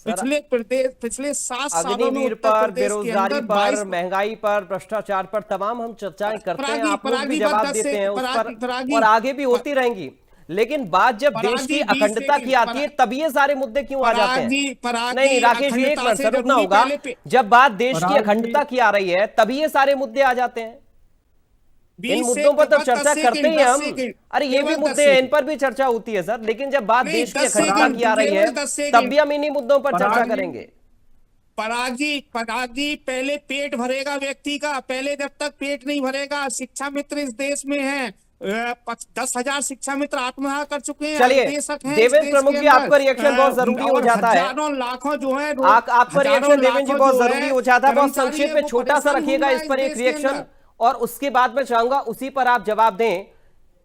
पिछले 7 सालों में अग्निवीर पर, बेरोजगारी पर, महंगाई पर, भ्रष्टाचार पर तमाम हम चर्चाएं करते हैं, आप लोग भी जवाब देते हैं उस पर, और आगे भी होती रहेंगी। लेकिन बात जब देश की अखंडता की आती है तब ये सारे मुद्दे क्यों आ जाते हैं? नहीं राकेश जी, एक मिनट रुकना होगा। जब बात देश की अखंडता की आ रही है तभी ये सारे मुद्दे आ जाते हैं। इन मुद्दों पर तो चर्चा करते ही हम, अरे ये भी मुद्दे हैं, इन पर भी चर्चा होती है सर, लेकिन जब बात देश की अखंडता की आ रही है तब भी हम इन्हीं मुद्दों पर चर्चा करेंगे। परागी पहले पेट भरेगा व्यक्ति का, पहले जब तक पेट नहीं भरेगा। शिक्षा मित्र इस देश में है, 10,000 शिक्षा मित्र आत्महत्या कर चुके हैं। चलिए देवेंद्र प्रमुख जी, आपका रिएक्शन बहुत जरूरी हो जाता है, लाखों जो है आपका रिएक्शन देवेंद्र जी बहुत जरूरी हो जाता है। बहुत संक्षेप में छोटा सा रखिएगा इस पर एक रिएक्शन, और उसके बाद मैं चाहूंगा उसी पर आप जवाब दें।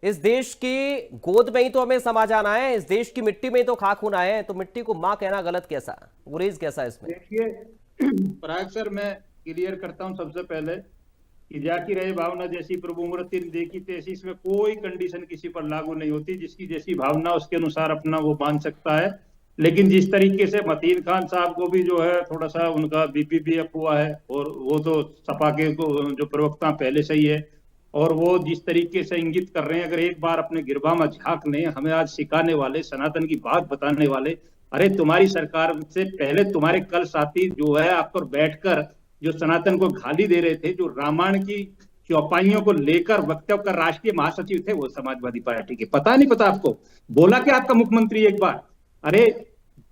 इस देश की गोद में ही तो हमें समा जाना है, इस देश की मिट्टी में ही तो खाक होना है, तो मिट्टी को मां कहना गलत कैसा, गुरेज कैसा इसमें? देखिए पराग सर, मैं क्लियर करता हूं सबसे पहले कि जाकी रहे भावना जैसी प्रभु मूर्ति देखी तैसी, इसमें कोई कंडीशन किसी पर लागू नहीं होती। जिसकी जैसी भावना उसके अनुसार अपना वो मान सकता है। लेकिन जिस तरीके से मतीन खान साहब को भी जो है थोड़ा सा उनका बीपी भी अप हुआ है, और वो तो सपा के जो प्रवक्ता पहले से ही है, और वो जिस तरीके से इंगित कर रहे हैं, अगर एक बार अपने गिरबा में झांक लें, हमें आज सिखाने वाले, सनातन की बात बताने वाले, अरे तुम्हारी सरकार से पहले तुम्हारे कल साथी जो है आप पर बैठकर जो सनातन को गाली दे रहे थे, जो रामायण की चौपाइयों को लेकर वक्तव्य कर राष्ट्रीय महासचिव थे वो समाजवादी पार्टी के, पता नहीं पता आपको? बोला क्या आपका मुख्यमंत्री एक बार? अरे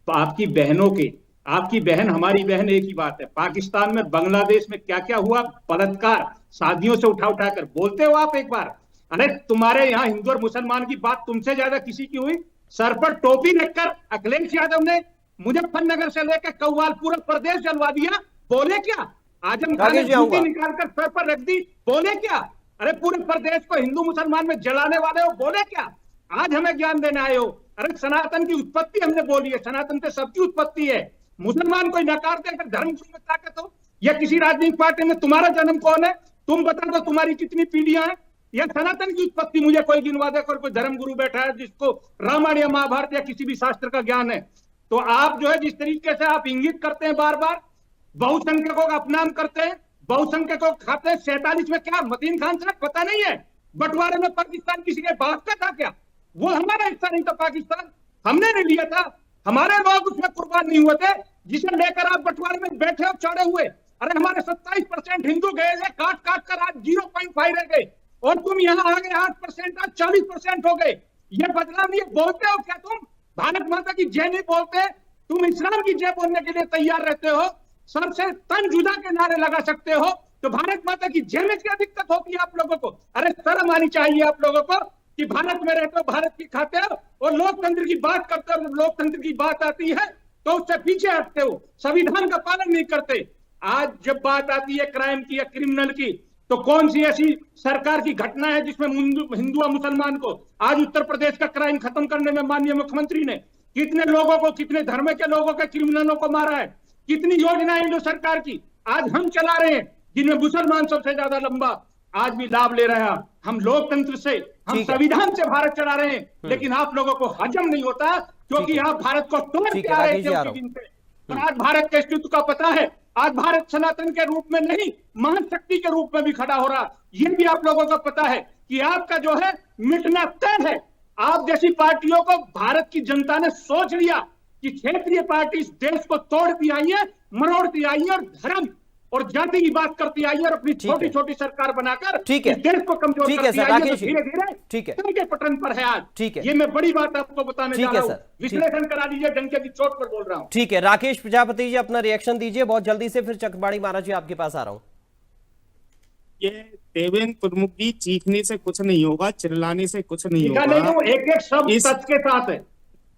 आपकी बहनों के, आपकी बहन हमारी बहन एक ही बात है। पाकिस्तान में, बांग्लादेश में क्या क्या हुआ, बलात्कार शादियों से उठा कर बोलते हो आप एक बार? अरे तुम्हारे यहाँ हिंदू और मुसलमान की बात तुमसे ज्यादा किसी की हुई? सर पर टोपी रखकर अखिलेश यादव ने मुजफ्फरनगर से लेकर कव्वाल पूरा प्रदेश जलवा दिया, बोले क्या? आजम खान ने जूती निकालकर सर पर रख दी, बोले क्या? अरे पूरे प्रदेश को हिंदू मुसलमान में जलाने वाले हो, बोले क्या? आज हमें ज्ञान देने आए हो? अरे सनातन की उत्पत्ति हमने बोली है, सनातन से सबकी उत्पत्ति है। मुसलमान कोई नकार दे अगर धर्म में ताकत हो, या किसी राजनीतिक पार्टी में तुम्हारा जन्म कौन है? तुम बता दो तुम्हारी कितनी पीढ़ियां हैं? या सनातन की उत्पत्ति मुझे कोई गिनवा दे, कोई धर्म गुरु बैठा है जिसको रामायण या महाभारत या किसी भी शास्त्र का ज्ञान है? तो आप जो है जिस तरीके से आप इंगित करते हैं, बार बार बहुसंख्यकों का अपमान करते हैं, बहुसंख्यकों खाते हैं। 47 में क्या मतीन खान साहब पता नहीं है बंटवारे में पाकिस्तान किसी के बाप का था क्या? वो हमारा हिस्सा नहीं था पाकिस्तान, हमने नहीं लिया था, हमारे लोग उसमें कुर्बान नहीं हुए थे, जिसे लेकर आप बंटवारे में बैठे और चढ़े हुए। अरे हमारे 27% हिंदू गए थे, काट काट कर आज 0.5 रह गए, और तुम यहाँ आ गए 8%, आज 40% हो गए। ये बदलाव ये बोलते हो क्या तुम? भारत माता की जय नहीं बोलते, तुम इस्लाम की जय बोलने के लिए तैयार रहते हो, सबसे तन जुदा के नारे लगा सकते हो, तो भारत माता की जय में क्या दिक्कत होती है आप लोगों को? अरे शर्म आनी चाहिए आप लोगों को कि भारत में रहते हो, भारत की खाते हो और लोकतंत्र की बात करते हो। लोकतंत्र की बात आती है तो उससे पीछे हटते हो, संविधान का पालन नहीं करते। आज जब बात आती है क्राइम की या क्रिमिनल की, तो कौन सी ऐसी सरकार की घटना है जिसमें हिंदू और मुसलमान को, आज उत्तर प्रदेश का क्राइम खत्म करने में माननीय मुख्यमंत्री ने कितने लोगों को, कितने धर्म के लोगों के क्रिमिनलों को मारा है, कितनी योजनाएं जो सरकार की आज हम चला रहे हैं, जिनमें मुसलमान सबसे ज्यादा लंबा आज भी लाभ ले रहा है। हम लोकतंत्र से, हम संविधान से भारत चला रहे हैं, लेकिन आप लोगों को हजम नहीं होता क्योंकि आप भारत को तोड़ के आ रहे थे उसी दिन से। और आज भारत के अस्तित्व का पता है, आज भारत सनातन के रूप में नहीं, महाशक्ति के रूप में भी खड़ा हो रहा, ये भी आप लोगों को पता है कि आपका जो है मिटना तय है। आप जैसी पार्टियों को भारत की जनता ने सोच लिया कि क्षेत्रीय पार्टी इस देश को तोड़ती आई है, मरोड़ती आई है, और धर्म और जाति की बात करती आई है और अपनी छोटी छोटी सरकार बनाकर ठीक है, इस देश को कमजोर ठीक है करती सर, आई है। राकेश तो जी, धीरे धीरे ठीक है, के पटन पर है आज। ठीक है, ये मैं बड़ी बात आपको बताने जा ठीक है रहा हूं, सर, विश्लेषण करा दीजिए, डंके की चोट पर बोल रहा हूं। ठीक है राकेश प्रजापति जी, अपना रिएक्शन दीजिए बहुत जल्दी से, फिर चकबाड़ी महाराज जी आपके पास आ रहा हूं। ये देवेंद्र प्रमुख जी, चीखने से कुछ नहीं होगा, चिल्लाने से कुछ नहीं ठीक है, होगा। नहीं हूं, एक एक शब्द सच के साथ है,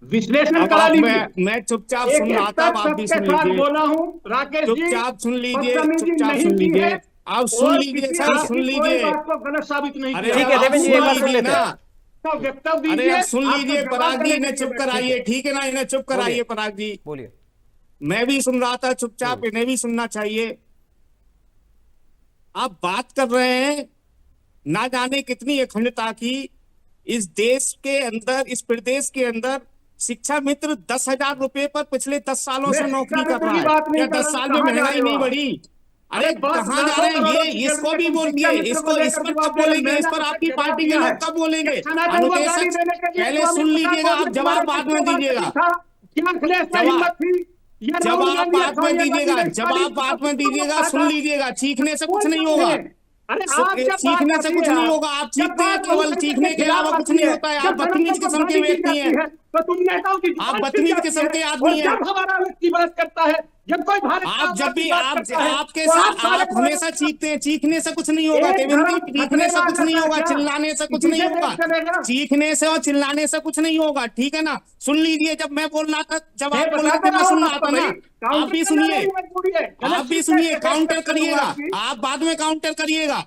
विश्लेषण अब करा आप लीजिए। मैं चुपचाप सुन रहा था, आप भी सुन लीजिए, बोला हूं राकेश जी, चुपचाप सुन लीजिए, बदतमीजी चुपचाप नहीं सुन की लीजिए, है आप सुन और लीजिए किसी सर, आपकी सुन कोई लीजिए। बात को गलत साबित नहीं अरे किया। ठीक है, आप देवेंद्र जी, सुन एक बार सुन लीजिए लेते हैं। ना। तो वक्तव्य अरे दीजिए, आप सुन आपको लीजिए, जवाब पराग जी देने इन्हें की चुप जरूरत है। कराइए, ठीक है ना, इन्हें चुप कराइए बोलिए। पराग जी। बोलिए। मैं भी सुन रहा था चुपचाप, इन्हें भी सुनना चाहिए। आप बात कर रहे हैं ना जाने कितनी अखंडता की, इस देश के अंदर, इस प्रदेश के अंदर शिक्षा मित्र 10,000 रुपए पर पिछले 10 सालों से नौकरी कर रहा है। क्या 10 साल में महंगाई नहीं बढ़ी? अरे कहाँ जा रहे हैं ये? इसको भी बोलिए, इसको, इस पर कब बोलेंगे? इस पर आपकी पार्टी के लोग कब बोलेंगे? अनुदेशक पहले सुन लीजिएगा, आप जवाब बाद में दीजिएगा। जवाब बाद में दीजिएगा, जवाब बाद में दीजिएगा, सुन लीजिएगा। चीखने से कुछ नहीं होगा, चीखने से कुछ नहीं होगा। आप चीखते हैं, केवल चीखने के अलावा कुछ नहीं होता है। आप बदतमीज किस्म के व्यक्ति हैं, आप बदतमीज किस्म के आदमी हैं। हमारा व्यक्ति बात करता है, जब कोई भारत आप जब भी आपके साथ आप हमेशा चीखते हैं, चीखने से कुछ नहीं होगा देवेंद्र, चीखने से कुछ नहीं होगा, चिल्लाने से कुछ नहीं होगा, चीखने से और चिल्लाने से कुछ नहीं होगा, ठीक है ना। सुन लीजिए, जब मैं बोल रहा था, जब आप बोल रहे थे मैं सुन रहा था ना, आप भी सुनिए, आप भी सुनिए, काउंटर करिएगा, आप बाद में काउंटर करिएगा,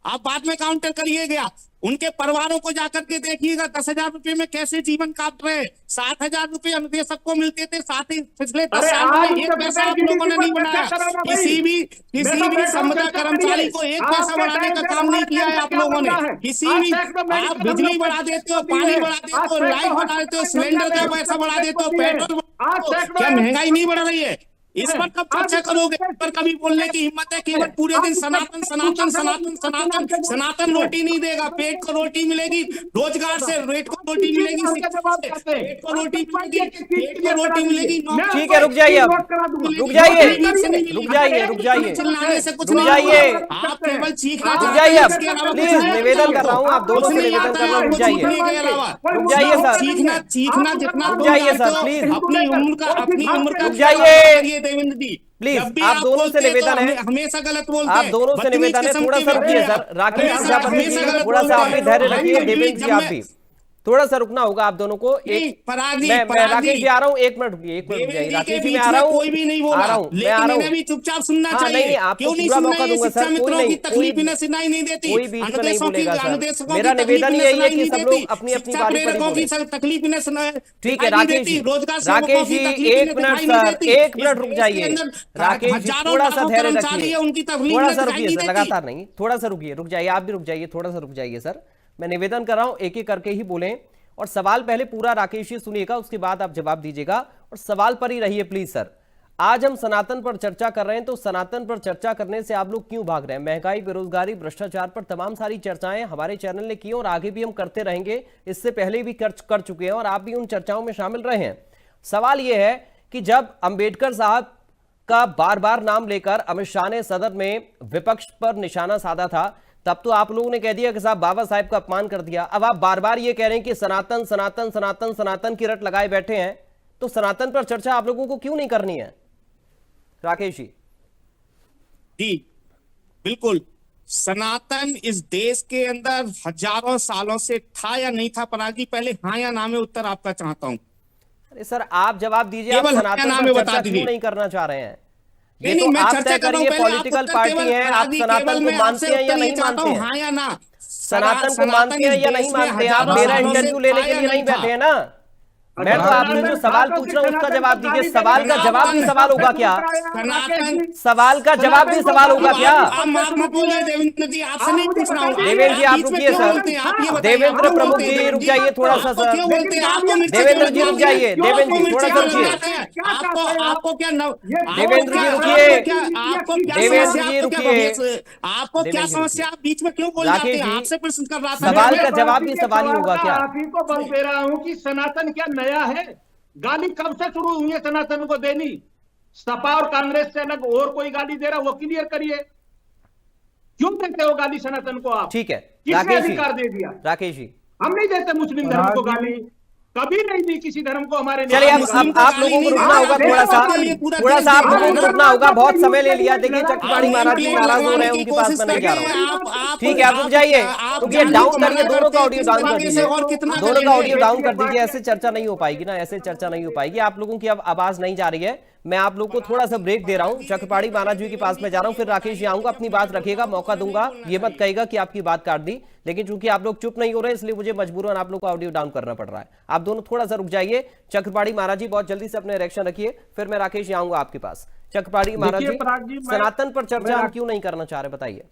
आप बाद में काउंटर करिएगा। उनके परिवारों को जाकर के देखिएगा 10,000 रुपए में कैसे जीवन काट रहे हैं। 7,000 रुपए अनुदेशक को मिलते थे, साथ ही पिछले 10 साल में एक पैसा आप लोगों ने नहीं बनाया। किसी भी संविदा कर्मचारी को एक पैसा बढ़ाने का काम नहीं किया है आप लोगों ने। किसी भी, आप बिजली बढ़ा देते हो, पानी बढ़ा देते हो, लाइट बढ़ा देते हो, सिलेंडर का पैसा बढ़ा देते हो, पेट्रोल, क्या महंगाई नहीं बढ़ रही है? इस पर कब चर्चा करोगे? इस पर कभी बोलने की हिम्मत है? केवल पूरे दिन सनातन सनातन सनातन सनातन सनातन रोटी नहीं देगा, पेट को रोटी मिलेगी, रोजगार से पेट को रोटी मिलेगी, शिक्षा से पेट को रोटी मिलेगी, पेट को रोटी मिलेगी। ठीक है, रुक जाइए, अब रुक जाइए, रुक जाइए, रुक जाइए, चिल्लाने से कुछ रुक नहीं जाइए, होगा। आप केवल चीखना रुक जाइए, अब प्लीज निवेदन कर रहा हूँ, आप दोनों से निवेदन कर रहा हूँ, रुक जाइए, रुक जाइए सर, चीखना चीखना जितना रुक जाइए सर, प्लीज अपनी उम्र का रुक जाइए देवेंद्र जी, प्लीज। जब भी आप दोनों से निवेदन है, हमेशा गलत बोलते हैं, आप दोनों से निवेदन है, थोड़ा सा रुकिए सर। राकेश प्रजापति जी, थोड़ा सा आप भी धैर्य रखिए। देवेंद्र जी आप भी थोड़ा सा रुकना होगा आप दोनों को। एक मैं राकेश जी आ रहा हूँ, 1 मिनट रुकिए, 1 मिनट रुकिए, राकेश जी मैं आ रहा हूँ, कोई भी नहीं बोला, आ रहा हूँ, मैं आ रहा हूँ, चुपचाप सुनना हाँ, चाहिए। नहीं, आपको क्यों नहीं पूरा सुनना? मौका दूंगा सर, मित्रों कोई की नहीं, तकलीफ इन्हें सुनाई नहीं देती, कोई बीच में नहीं बोलेगा सर। अनुदेशकों मेरा की निवेदन तकलीफ यही है इन्हें कि सुनाई सब नहीं लोग अपनी अपनी शिक्षा बारी पर ही प्रेरकों की बोलें। तकलीफ इन्हें सुनाई, ठीक है Rakesh ji, Rakesh ji 1 minute sir, 1 minute रुक जाइए। राकेश जी थोड़ा सा धैर्य रखिए, थोड़ा सा रुकिए सर, लगातार नहीं, थोड़ा सा रुकिए, रुक जाइए, आप भी रुक जाइए, थोड़ा सा रुक जाइए सर। मैं निवेदन कर रहा हूं, एक एक करके ही बोलें और सवाल पहले पूरा राकेश जी सुनिएगा, उसके बाद आप जवाब दीजिएगा और सवाल पर ही रहिए प्लीज सर। आज हम सनातन पर चर्चा कर रहे हैं, तो सनातन पर चर्चा करने से आप लोग क्यों भाग रहे हैं? महंगाई, बेरोजगारी, भ्रष्टाचार पर तमाम सारी चर्चाएं हमारे चैनल ने की और आगे भी हम करते रहेंगे, इससे पहले भी कर चुके हैं और आप भी उन चर्चाओं में शामिल रहे हैं। सवाल यह है कि जब अंबेडकर साहब का बार बार नाम लेकर अमित शाह ने सदन में विपक्ष पर निशाना साधा था, तब तो आप लोगों ने कह दिया कि साहब बाबा साहब का अपमान कर दिया। अब आप बार बार ये कह रहे हैं कि सनातन सनातन सनातन सनातन की रट लगाए बैठे हैं, तो सनातन पर चर्चा आप लोगों को क्यों नहीं करनी है? राकेश जी। जी बिल्कुल, सनातन इस देश के अंदर हजारों सालों से था या नहीं था? पराग जी पहले हाँ या ना में उत्तर आपका चाहता हूं। अरे सर आप जवाब दीजिए, आप सनातन पर चर्चा क्यों नहीं करना चाह रहे हैं? ये तो आप तय करिए, पॉलिटिकल पार्टी है, आप सनातन को मानते हैं या नहीं मानते हैं? हाँ या ना? सनातन को मानते हैं या नहीं मानते हैं? आप मेरा इंटरव्यू लेने के लिए नहीं बैठे हैं ना। मैं तो आपसे जो सवाल पूछ रहा हूं उसका जवाब दीजिए। सवाल का जवाब भी सवाल होगा क्या? सवाल का जवाब भी सवाल होगा क्या? देवेंद्र जी आपसे नहीं पूछ रहा हूं। देवेंद्र जी आप रुकिए सर, देवेंद्र प्रमुख जी रुक जाइए थोड़ा सा सर, देवेंद्र जी रुक जाइए, देवेंद्र जी थोड़ा सा रुकिए, आपको क्या देवेंद्र जी रुकिए, देवेंद्र जी रुकिए, आपको क्या समस्या? आप बीच में क्यों बोल जाते हैं? आपसे प्रश्न कर रहा था। सवाल का जवाब भी सवाल ही होगा क्या? आप ही को बल दे रहा हूं कि सनातन क्या नया है? गाली कब से शुरू हुई है सनातन को देनी? सपा और कांग्रेस से अलग और कोई गाली दे रहा, वो क्लियर करिए। क्यों देते हो गाली सनातन को आप? ठीक है किसने राकेश जी, अधिकार दे दिया? राकेश जी हम नहीं देते मुस्लिम धर्म को गाली, कभी नहीं दी किसी धर्म को हमारे। चलिए अब आप लोगों को रुकना होगा, थोड़ा सा आप लोगों को रुकना होगा, बहुत समय ले लिया। देखिए चक्रपाणी महाराज जी नाराज हो रहे हैं, उनके पास में नहीं जा रहा हूँ। ठीक है आप रुक जाइए, रुकिए, डाउन करिए, दोनों का ऑडियो डाउन कर दीजिए, दोनों का ऑडियो डाउन कर दीजिए। ऐसे चर्चा नहीं हो पाएगी ना, ऐसे चर्चा नहीं हो पाएगी। आप लोगों की अब आवाज नहीं जा रही है, मैं आप लोगों को थोड़ा सा ब्रेक दे रहा हूं। चक्रपाणी महाराज जी के पास में जा रहा हूं, फिर राकेश जी आऊंगा, अपनी बात रखिएगा, मौका दूंगा, ये मत कहेगा कि आपकी बात काट दी। लेकिन चूंकि आप लोग चुप नहीं हो रहे, इसलिए मुझे मजबूरन आप लोग को ऑडियो डाउन करना पड़ रहा है। आप दोनों थोड़ा सा रुक जाइए। चक्रपाणी महाराज जी बहुत जल्दी से अपने रिएक्शन रखिए, फिर मैं राकेश जी आऊंगा आपके पास। चक्रपाणी महाराज जी, सनातन पर चर्चा हम क्यों नहीं करना चाह रहे, बताइए।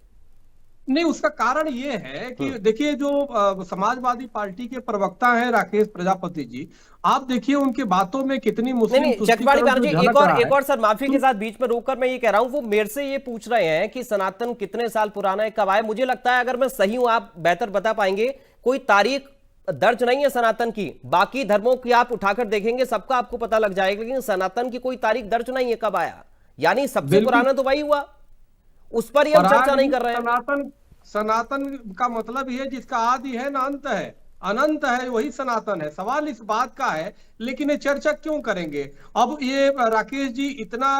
नहीं, उसका कारण ये है कि देखिए जो समाजवादी पार्टी के प्रवक्ता हैं राकेश प्रजापति जी, आप देखिए उनके बातों में कितनी मुस्लिम नहीं चक्रपाणी महाराज जी, एक और सर माफी के साथ बीच में रोककर मैं ये कह रहा हूं, वो मेरे से ये पूछ रहे हैं कि सनातन कितने साल पुराना है, कब आया। मुझे लगता है अगर मैं सही हूं, आप बेहतर बता पाएंगे, कोई तारीख दर्ज नहीं है सनातन की। बाकी धर्मों की आप उठाकर देखेंगे, सबका आपको पता लग जाएगा, लेकिन सनातन की कोई तारीख दर्ज नहीं है कब आया। यानी सबसे पुराना तो वही हुआ, उस पर ही हम चर्चा नहीं कर रहे हैं। सनातन का मतलब ये जिसका आदि है ना अंत है, अनंत है, वही सनातन है। सवाल इस बात का है, लेकिन ये चर्चा क्यों करेंगे? अब ये राकेश जी इतना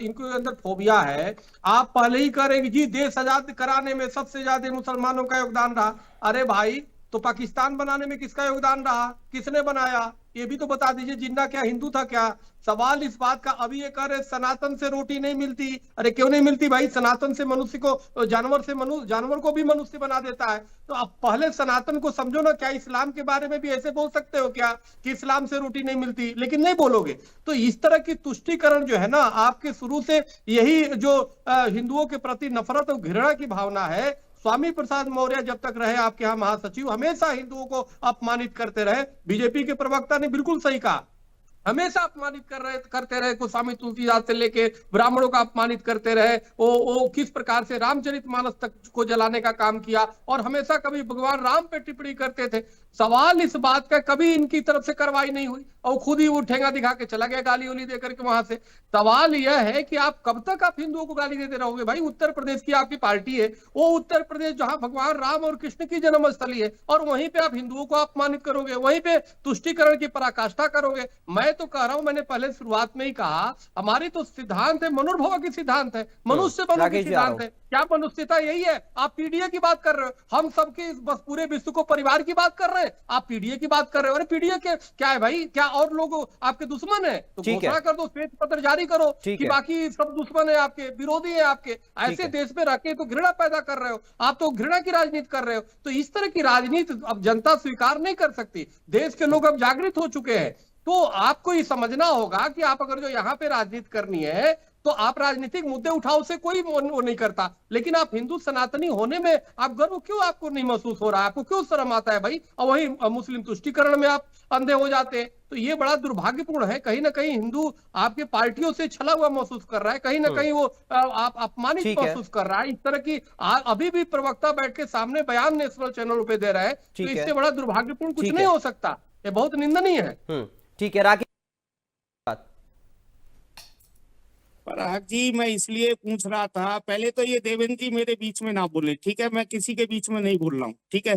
इनके अंदर फोबिया है, आप पहले ही करेंगे जी देश आजाद कराने में सबसे ज्यादा मुसलमानों का योगदान रहा। अरे भाई, तो पाकिस्तान बनाने में किसका योगदान रहा, किसने बनाया, ये भी तो बता दीजिए। जिन्ना क्या हिंदू था क्या? सवाल इस बात का, अभी ये कह रहे सनातन से रोटी नहीं मिलती। अरे क्यों नहीं मिलती भाई? सनातन से मनुष्य को, जानवर को भी मनुष्य बना देता है। तो आप पहले सनातन को समझो ना। क्या इस्लाम के बारे में भी ऐसे बोल सकते हो क्या कि इस्लाम से रोटी नहीं मिलती? लेकिन नहीं बोलोगे। तो इस तरह की तुष्टीकरण जो है ना, आपके शुरू से यही जो हिंदुओं के प्रति नफरत और घृणा की भावना है। स्वामी प्रसाद मौर्य जब तक रहे आपके यहाँ महासचिव, हमेशा हिंदुओं को अपमानित करते रहे। बीजेपी के प्रवक्ता ने बिल्कुल सही कहा, हमेशा अपमानित करते रहे। गोस्वामी तुलसीदास से लेके ब्राह्मणों का अपमानित करते रहे। वो किस प्रकार से रामचरितमानस तक को जलाने का काम किया, और हमेशा कभी भगवान राम पे टिप्पणी करते थे। सवाल इस बात का, कभी इनकी तरफ से कार्रवाई नहीं हुई, और खुद ही वो ठेंगा दिखा के चला गया गाली उली देकर के वहां से। सवाल यह है कि आप कब तक आप हिंदुओं को गाली देते रहोगे? भाई उत्तर प्रदेश की आपकी पार्टी है, वो उत्तर प्रदेश जहां भगवान राम और कृष्ण की जन्मस्थली है, और वहीं पे आप हिंदुओं को अपमानित करोगे, वहीं पे तुष्टीकरण की पराकाष्ठा करोगे। मैं तो कह रहा हूं, मैंने पहले शुरुआत में ही कहा, हमारी तो सिद्धांत है, मनुर्भव की सिद्धांत है, मनुष्य बनो की सिद्धांत है। क्या मनुष्यता यही है? आप पीडीए की बात कर रहे हो, हम सबके बस पूरे विश्व को परिवार की बात कर रहे हैं, आप पीडीए की बात कर रहे हो। अरे पीडीए के क्या है भाई? क्या और लोग आपके दुश्मन है? तो घोषणा कर दो, श्वेत पत्र जारी करो कि बाकी सब दुश्मन है आपके, विरोधी है आपके। ऐसे देश में रखे तो घृणा पैदा कर रहे हो, आप तो घृणा की राजनीति कर रहे हो। तो इस तरह की राजनीति अब जनता स्वीकार नहीं कर सकती। देश के लोग अब जागृत हो चुके हैं। तो आपको ये समझना होगा कि आप अगर जो यहाँ पे राजनीति करनी है, तो आप राजनीतिक मुद्दे उठाओ, से कोई वो नहीं करता। लेकिन आप हिंदू सनातनी होने में आप गर्व क्यों आपको नहीं महसूस हो रहा है? आपको क्यों शर्म आता है भाई? और वही मुस्लिम तुष्टीकरण में आप अंधे हो जाते हैं। तो ये बड़ा दुर्भाग्यपूर्ण है। कहीं ना कहीं हिंदू आपके पार्टियों से छला हुआ महसूस कर रहा है, कहीं ना कहीं वो आप अपमानित महसूस कर रहा है। इस तरह की अभी भी प्रवक्ता बैठ के सामने बयान नेशनल चैनल पे दे रहा है, तो इससे बड़ा दुर्भाग्यपूर्ण कुछ नहीं हो सकता। ये बहुत निंदनीय है। ठीक है राकेश पराग जी, मैं इसलिए पूछ रहा था, पहले तो ये देवेंद्र जी मेरे बीच में ना बोले, ठीक है? मैं किसी के बीच में नहीं बोल रहा हूँ, ठीक है?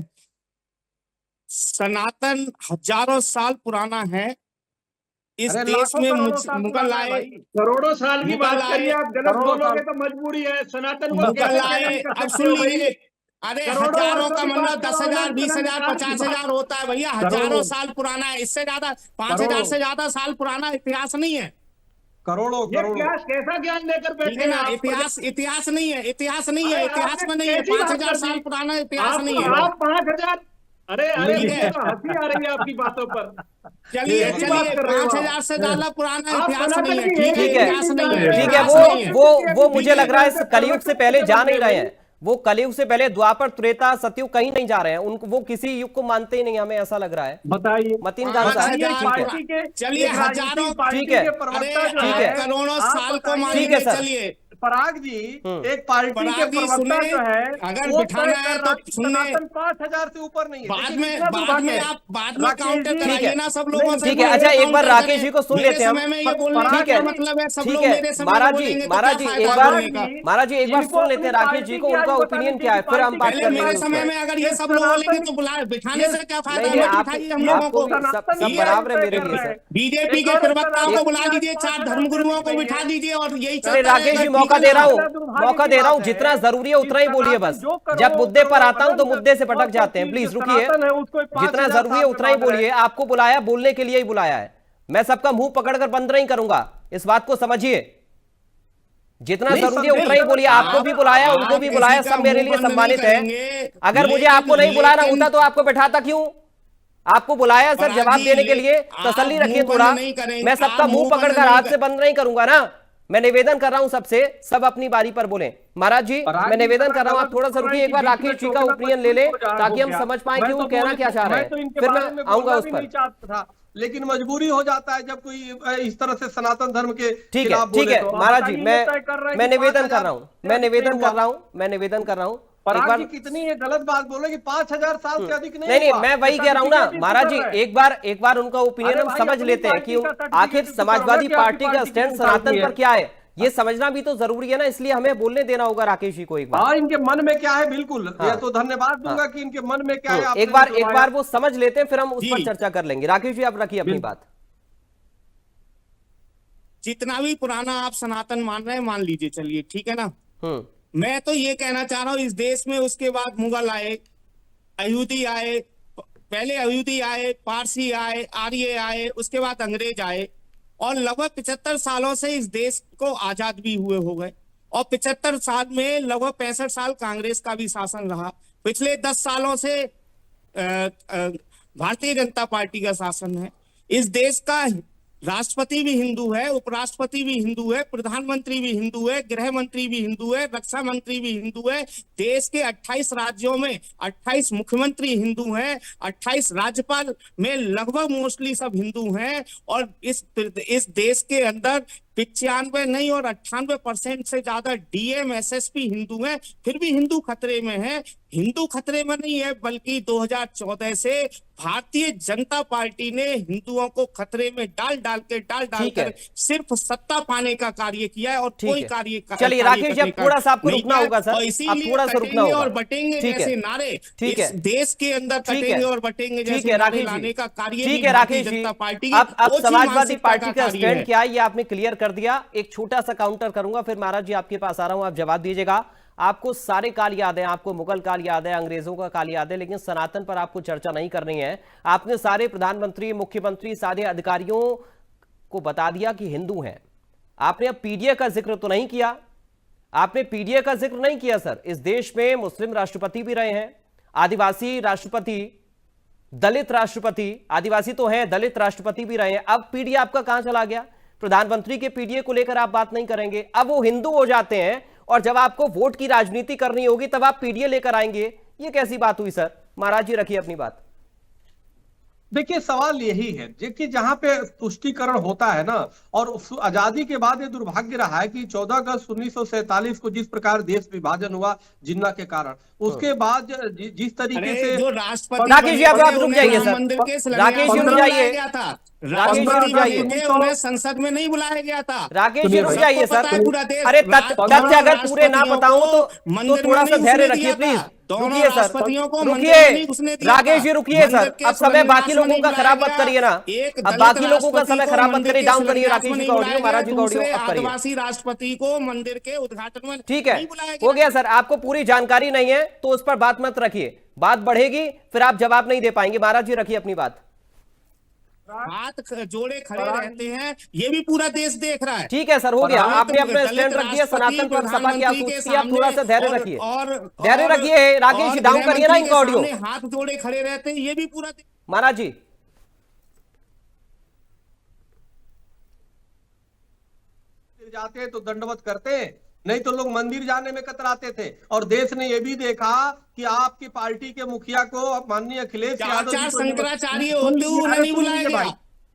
सनातन हजारों साल पुराना है। इस देश में मुगल आए, करोड़ों साल की बात करिए, आप गलत बोलोगे तो मजबूरी है। सनातन मुगल आए, अब सुन लीजिए, अरे हजारों का मतलब 10,000, 20,000, 50,000 होता है भैया। हजारों साल पुराना है, इससे ज्यादा 5,000 से ज्यादा साल पुराना इतिहास नहीं है। करोड़ों कैसा ज्ञान लेकर बैठे ना? इतिहास नहीं है, इतिहास में नहीं है। 5,000 साल पुराना इतिहास नहीं है। आप 5,000, अरे हंसी आ रही है आपकी बातों पर। चलिए 5,000 से ज्यादा पुराना इतिहास नहीं है, ठीक है, ठीक है। वो मुझे लग रहा है इस कलयुग से पहले जा नहीं रहे हैं। वो कलयुग से पहले द्वापर, त्रेता, सतयुग कहीं नहीं जा रहे हैं। उनको वो किसी युग को मानते ही नहीं, हमें ऐसा लग रहा है। बताइए मतीन खान साहब, चलिए हजारों, ठीक है, करोड़ों साल को मानिए, चलिए पराग जी एक पार्टी के पराग जी प्रवक्ता सुने, जो है अगर वो बिठाना तय है कर तो रहा है कि सुनने, सनातन 5,000 से ऊपर नहीं है। बाद देखिए में कितना दुर्भाग्य है। बाद में राकेश काउंटर जी, कराइए ना सब लोगों से। ठीक है, अच्छा एक बार राकेश जी को सुन लेते हैं हम। मेरे समय में ये बोलने ठीक का है, मतलब है सब ठीक लोग है मेरे समय में महाराज जी, बोलेंगे तो महाराज क्या जी फायदा एक बार, बोलने का। महाराज जी एक बार इनको सुन लेते हैं अपनी राकेश जी को, पार्टी की उनका आज ओपिनियन बतानी क्या है, चाहिए फिर हम कि बात पार्टी कर पहले लेंगे मेरे उस समय पर। में अगर ये ये सब लोग बोलेंगे सनातन- तो बिठाने ये- से क्या फायदा, नहीं, मत आप बिठाइए हम लोगों आपको को। भी सब सनातन बराबर है मेरे कर लिए रहे सर। हैं। बीजेपी के एक और प्रवक्ताओं को बुला सनातन लीजिए, 4 धर्मगुरुओं को बिठा दीजिए और यही चलिए चलता राकेश रहेगा, जी ठीक मौका है दे रहा ना? हूँ, मौका दे रहा हूँ, जितना जरूरी है उतना ही बोलिए बस। जब मुद्दे पर आता हूं तो मुद्दे से भटक जाते हैं, प्लीज रुकिए। जितना जरूरी है उतना ही बोलिए, आपको बुलाया बोलने के लिए ही बुलाया है, मैं सबका मुंह पकड़कर बंद नहीं करूंगा, इस बात को समझिए। जितना जरूरी है उतना ही बोलिए, आपको भी बुलाया उनको भी बुलाया, सब मेरे लिए सम्मानित है। अगर मुझे आपको नहीं बुलाना होता तो आपको बैठाता क्यों? आपको बुलाया सर जवाब देने के लिए, तसल्ली रखिए थोड़ा। मैं सबका मुंह पकड़कर हाथ से बंद नहीं करूंगा ना, मैं निवेदन कर रहा हूं सबसे, सब अपनी बारी पर बोले। महाराज जी मैं निवेदन कर रहा हूं, आप थोड़ा सा रुकिए, एक बार राकेश जी का ओपिनियन ले ले ताकि हम समझ पाए कि वो कहना क्या चाह रहे हैं, फिर मैं आऊंगा उस पर। लेकिन मजबूरी हो जाता है जब कोई इस तरह से सनातन धर्म के ठीक खिलाफ है, ठीक बोले है तो। महाराज जी, मैं निवेदन कर 5,000 रहा हूं, मैं निवेदन कर रहा हूं, मैं निवेदन कर रहा हूं। एक बार कितनी ये गलत बात बोले कि 5,000 साल से अधिक नहीं नहीं हुआ। मैं वही कह रहा हूं ना महाराज जी, एक बार उनका ओपिनियन अरे हम भाई, समझ अपनी लेते हैं पार्टी कि का आखिर certificate समाजवादी तो पार्टी का पार्टी स्टैंड की सनातन है। पर क्या है ये समझना भी तो जरूरी है ना, इसलिए हमें बोलने देना होगा राकेश जी को एक बार। हाँ, इनके मन में क्या है बिल्कुल, हाँ। ये तो धन्यवाद दूंगा कि इनके मन में क्या है। आपने एक बार निकलवाया। वो समझ लेते हैं, फिर हम उस पर चर्चा कर लेंगे। राकेश जी आप रखिए अपनी बात। जितना भी पुराना आप सनातन मान रहे हैं मान लीजिए, चलिए ठीक है ना। मैं तो ये कहना चाह रहा हूँ, इस देश में उसके बाद मुगल आए, अयोध्या आए, पहले अयोध्या आए, पारसी आए, आर्य आए, उसके बाद अंग्रेज आए, और लगभग 75 सालों से इस देश को आजाद भी हुए हो गए। और 75 साल में लगभग 65 साल कांग्रेस का भी शासन रहा। पिछले 10 सालों से भारतीय जनता पार्टी का शासन है। इस देश का राष्ट्रपति भी हिंदू है, उपराष्ट्रपति भी हिंदू है, प्रधानमंत्री भी हिंदू है, गृह मंत्री भी हिंदू है, रक्षा मंत्री भी हिंदू है। देश के 28 राज्यों में 28 मुख्यमंत्री हिंदू हैं, 28 राज्यपाल में लगभग मोस्टली सब हिंदू हैं। और इस देश के अंदर 95 नहीं और 98% से ज्यादा डीएम एसएसपी हिंदू हैं। फिर भी हिंदू खतरे में है। हिंदू खतरे में नहीं है, बल्कि 2014 से भारतीय जनता पार्टी ने हिंदुओं को खतरे में डाल कर सिर्फ सत्ता पाने का कार्य किया है और कोई कार्य। चलिए राकेश जी थोड़ा सा आपको रुकना होगा सर, अब थोड़ा सा रुकना होगा। और बटेंगे जैसे नारे इस देश के अंदर कटेंगे और बटेंगे जैसे नारे लाने का कार्य ठीक है राकेश जी। अब समाजवादी पार्टी का स्टैंड क्या है ये आपने क्लियर कर दिया। एक छोटा सा काउंटर करूंगा, फिर महाराज जी आपके पास आ रहा हूं, आप जवाब दीजिएगा। आपको सारे काल याद है, आपको मुगल काल याद है, अंग्रेजों का काल याद है, लेकिन सनातन पर आपको चर्चा नहीं करनी है। आपने सारे प्रधानमंत्री, मुख्यमंत्री, सारे अधिकारियों को बता दिया कि हिंदू हैं। आपने अब पीडीए का जिक्र तो नहीं किया, आपने पीडीए का जिक्र नहीं किया सर। इस देश में मुस्लिम राष्ट्रपति भी रहे हैं, आदिवासी राष्ट्रपति, दलित राष्ट्रपति, आदिवासी तो हैं, दलित राष्ट्रपति भी रहे हैं। अब पीडीए आपका कहां चला गया? प्रधानमंत्री के पीडीए को लेकर आप बात नहीं करेंगे। अब वो हिंदू हो जाते हैं और जब आपको वोट की राजनीति करनी होगी तब आप पीडीए लेकर आएंगे, ये कैसी बात हुई सर? महाराज जी रखिए अपनी बात। देखिए सवाल यही है, देखिए जहां पे तुष्टीकरण होता है ना, और आजादी के बाद ये दुर्भाग्य रहा है कि 14 अगस्त 1947 को जिस प्रकार देश विभाजन हुआ जिन्ना के कारण, उसके बाद जिस तरीके से जो राष्ट्रपति राकेश जी आप रुक जाइए सर, राकेश जी रुक जाइए, राकेश जी रुक जाइए, उन्हें संसद में नहीं बुलाया गया था। राकेश जी रुक जाइए सर। अरे तथ्य अगर पूरे ना बताऊं तो थोड़ा सा धैर्य रखिए प्लीज। रुकिए सर, रुकिए राकेश जी, रुकिए सर। अब समय बाकी लोगों का खराब मत करिए ना, अब बाकी लोगों का समय खराब मत करिए। डाउन करिए राकेश जी का ऑडियो, महाराज जी का ऑडियो अप करिए। आदिवासी राष्ट्रपति को मंदिर के उद्घाटन में ठीक है, हो गया सर। आपको पूरी जानकारी नहीं है तो उस पर बात मत रखिए, बात बढ़ेगी फिर आप जवाब नहीं दे पाएंगे। महाराज जी रखिए अपनी बात। हाथ जोड़े खड़े रहते हैं, ये भी पूरा देश देख रहा है। ठीक है सर, हो गया, आपने अपना स्टैंड रख दिया। सनातन पर सपा क्या सोचती है, आप थोड़ा सा धैर्य रखिए, धैर्य रखिए। राकेश जी डाउन करिए ना इनका ऑडियो। हाथ जोड़े खड़े रहते हैं, ये भी पूरा। महाराज जी जाते हैं तो दंडवत करते हैं, नहीं तो लोग मंदिर जाने में कतराते थे। और देश ने यह भी देखा कि आपकी पार्टी के मुखिया को माननीय अखिलेश यादव शंकराचार्य होते हुए नहीं बुलाया गया।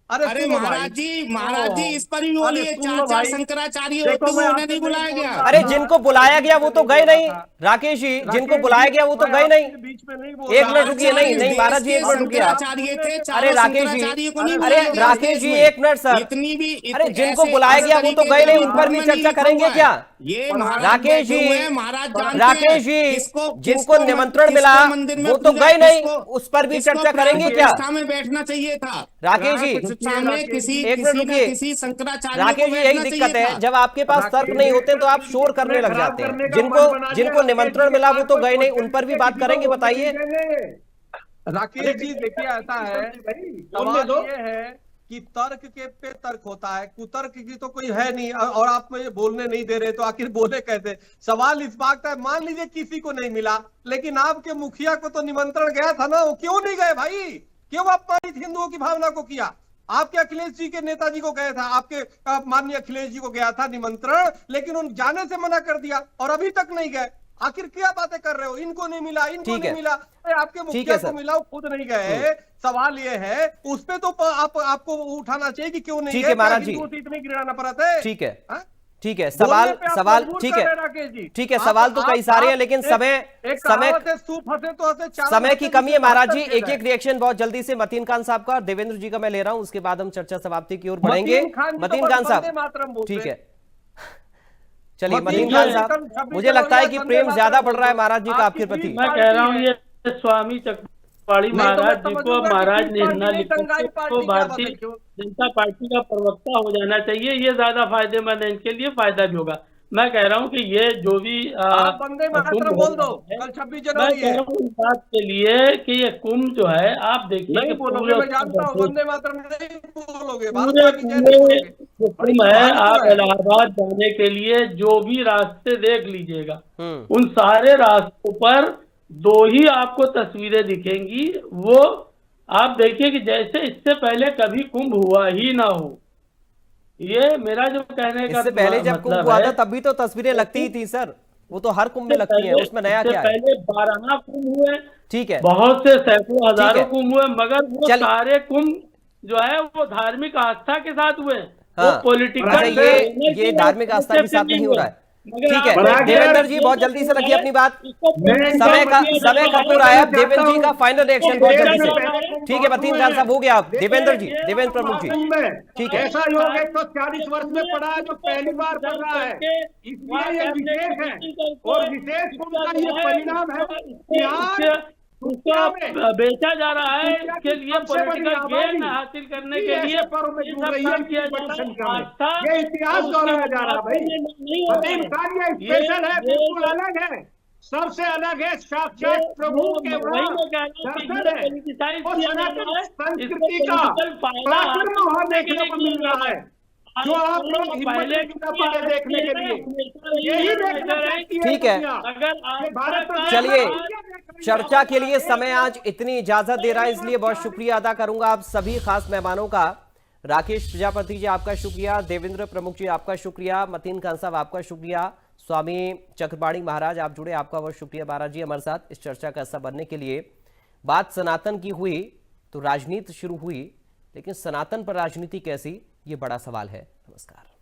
अरे सुनो महाराज भाई, जी इस पर भी बोलिए, सुन लो चार भाई। शंकराचार्य देखो, होते मैं हुए आपसे उन्हें नहीं बुलाया नहीं गया। बोल रहा अरे था। जिनको बुलाया गया वो तो मैं गए बोल नहीं। रहा था। राकेश जी, जिनको राकेश बुलाया जी, गया वो तो मैं गए नहीं। आपके बीच में नहीं बोल एक रहा मिनट था। रुकिए, नहीं नहीं देश महाराज जी, के एक मिनट रुकिए आप। शंकराचार्य थे, अरे चारों राकेश जी, शंकराचार्य को नहीं अरे बुलाया अरे गया इस राकेश देश जी में। एक मिनट सर। इतनी भी अरे जिनको ऐसे बुलाया इस गया वो तो तरीके गए के नहीं, उन पर विधान भी में नहीं चर्चा लिखा करेंगे हुआ है। क्या? ये महाराज राकेश बैठे जी, हुए हैं, महाराज जानते राकेश हैं जी, किसको जिनको निमंत्रण मिला मंदिर में वो तो पूजा, गए नहीं, किसको उस पर भी किसको चर्चा प्राण करेंगे क्या? प्रतिष्ठा में बैठना चाहिए था। राकेश जी, प्राण प्रतिष्ठा में राकेश किसी जी, एक मिनट किसी न रुकिए। किसी शंकराचार्य को राकेश जी, यही बैठना दिक्कत चाहिए है, था। जब आपके पास तर्क राकेश नहीं जी, होते तो आप शोर करने लग खराब जाते हैं। करने का जिनको मन बना लिया जिनको राकेश निमंत्रण जी मिला के वो तो पास गए नहीं, कोई उन पर भी किसी बात को करेंगे, बोलने बताइए। नहीं देंगे। राकेश जी देखिए, ऐसा है, सवाल ये है कि तर्क के पे तर्क होता है, कुतर्क की तो कोई है नहीं, और आप मुझे बोलने नहीं दे रहे तो आखिर बोले कैसे? सवाल इस बात का है, मान लीजिए किसी को नहीं मिला, लेकिन आपके मुखिया को तो निमंत्रण गया था ना, वो क्यों नहीं गए भाई? क्यों अपमानित हिंदुओं की भावना को किया? आपके अखिलेश जी के नेताजी को गया था, आपके माननीय अखिलेश जी को गया था निमंत्रण, लेकिन उन जाने से मना कर दिया और अभी तक नहीं गए। आखिर क्या बातें कर रहे हो? इनको नहीं मिला, इनको ठीक नहीं है। मिला। अरे आपके ठीक मुखिया है को सर। मिला, वो खुद नहीं गए। सवाल ये है, उस पे तो आपको उठाना चाहिए कि क्यों नहीं ठीक गए। है महाराज क्या जी। हिंदुओं से इतनी घृणा नफरत है? ठीक है, हाँ? ठीक है, बोलने सवाल पे आप सवाल मजबूर ठीक कर है, रहे हैं राकेश जी। ठीक है, सवाल तो कई सारे हैं, लेकिन समय समय समय की कमी है महाराज जी। एक एक रिएक्शन बहुत जल्दी से मतीन खान साहब का और देवेंद्र जी का मैं ले रहा हूं, उसके बाद हम चर्चा समाप्ति की ओर बढ़ेंगे। मतीन खान साहब, ठीक है, चलिए मतीन खान साहब, मुझे लगता है कि प्रेम ज्यादा बढ़ रहा है महाराज जी का आपके प्रति। मैं कह रहा हूँ ये स्वामी चक्रपाणी महाराज जी को महाराज निर्णय लिखकर को भारतीय जनता पार्टी का प्रवक्ता हो जाना चाहिए। ये ज्यादा फायदेमंद है, इनके लिए फायदा भी होगा। मैं कह रहा हूँ कि ये जो भी वंदे मातरम बोल दो, कल 26 जनवरी मैं कह रहा हूँ इस बात के लिए कि ये कुंभ जो है, आप देखिए नहीं कि बोलोगे, मैं जानता हूँ, वंदे मातरम नहीं बोलोगे, भारत पूरे माँ की जय नहीं बोलोगे। जो कुंभ है, आप इलाहाबाद जाने के लिए जो भी रास्ते देख लीजिएगा, उन सारे रास्तों पर दो ही आपको तस्वीरें दिखेंगी। वो आप देखिए कि जैसे इससे पहले कभी कुंभ हुआ ही ना हो। ये मेरा जो कहने का इससे पहले जब कुंभ मतलब हुआ था है, तब भी तो तस्वीरें लगती ही थी सर, वो तो हर कुंभ में लगती हैं, उसमें नया क्या है? पहले 12 कुंभ हुए, ठीक है, बहुत से सैकड़ों हजारों ठीक है। कुंभ हुए, मगर वो चलिए। सारे कुंभ जो है वो धार्मिक आस्था के साथ हुए। हाँ, वो पॉलिटिकल अच्छा, ये धार्मिक आस्था के साथ नहीं हो रहा है। ठीक है, देवेंद्र जी बहुत जल्दी से रखिए अपनी बात, समय का पूरा है। देवेंद्र जी का फाइनल रिएक्शन बहुत जल्दी से। ठीक है मतीन खान साहब, हो गया आप। देवेंद्र जी, देवेंद्र प्रमुख जी, ठीक है। ऐसा योग 140 वर्ष में पड़ा है जो पहली बार पड़ रहा है, इसलिए ये विशेष है। और विशेष का ये परिणाम है बिहार उसको बेचा जा रहा है, इसके लिए पॉलिटिकल गेन हासिल करने के लिए ये इतिहास दोहराया जा रहा है भाई। स्पेशल है, बिल्कुल अलग है, सबसे अलग है, साक्षात प्रभु के दर्शन है। वो सनातन संस्कृति का प्राचीन वहां देखने को मिल रहा है, जो आप लोग हिम्मत नहीं जुटा पाए देखने के लिए। यही देखना चाहती है ठीक है, भारत। चलिए, चर्चा के लिए समय आज इतनी इजाजत दे रहा है, इसलिए बहुत शुक्रिया अदा करूंगा आप सभी खास मेहमानों का। राकेश प्रजापति जी आपका शुक्रिया, देवेंद्र प्रमुख जी आपका शुक्रिया, मतीन खान साहब आपका शुक्रिया, स्वामी चक्रपाणी महाराज आप जुड़े, आपका बहुत शुक्रिया महाराज जी हमारे साथ इस चर्चा का हिस्सा बनने के लिए। बात सनातन की हुई तो राजनीति शुरू हुई, लेकिन सनातन पर राजनीति कैसी, ये बड़ा सवाल है। नमस्कार।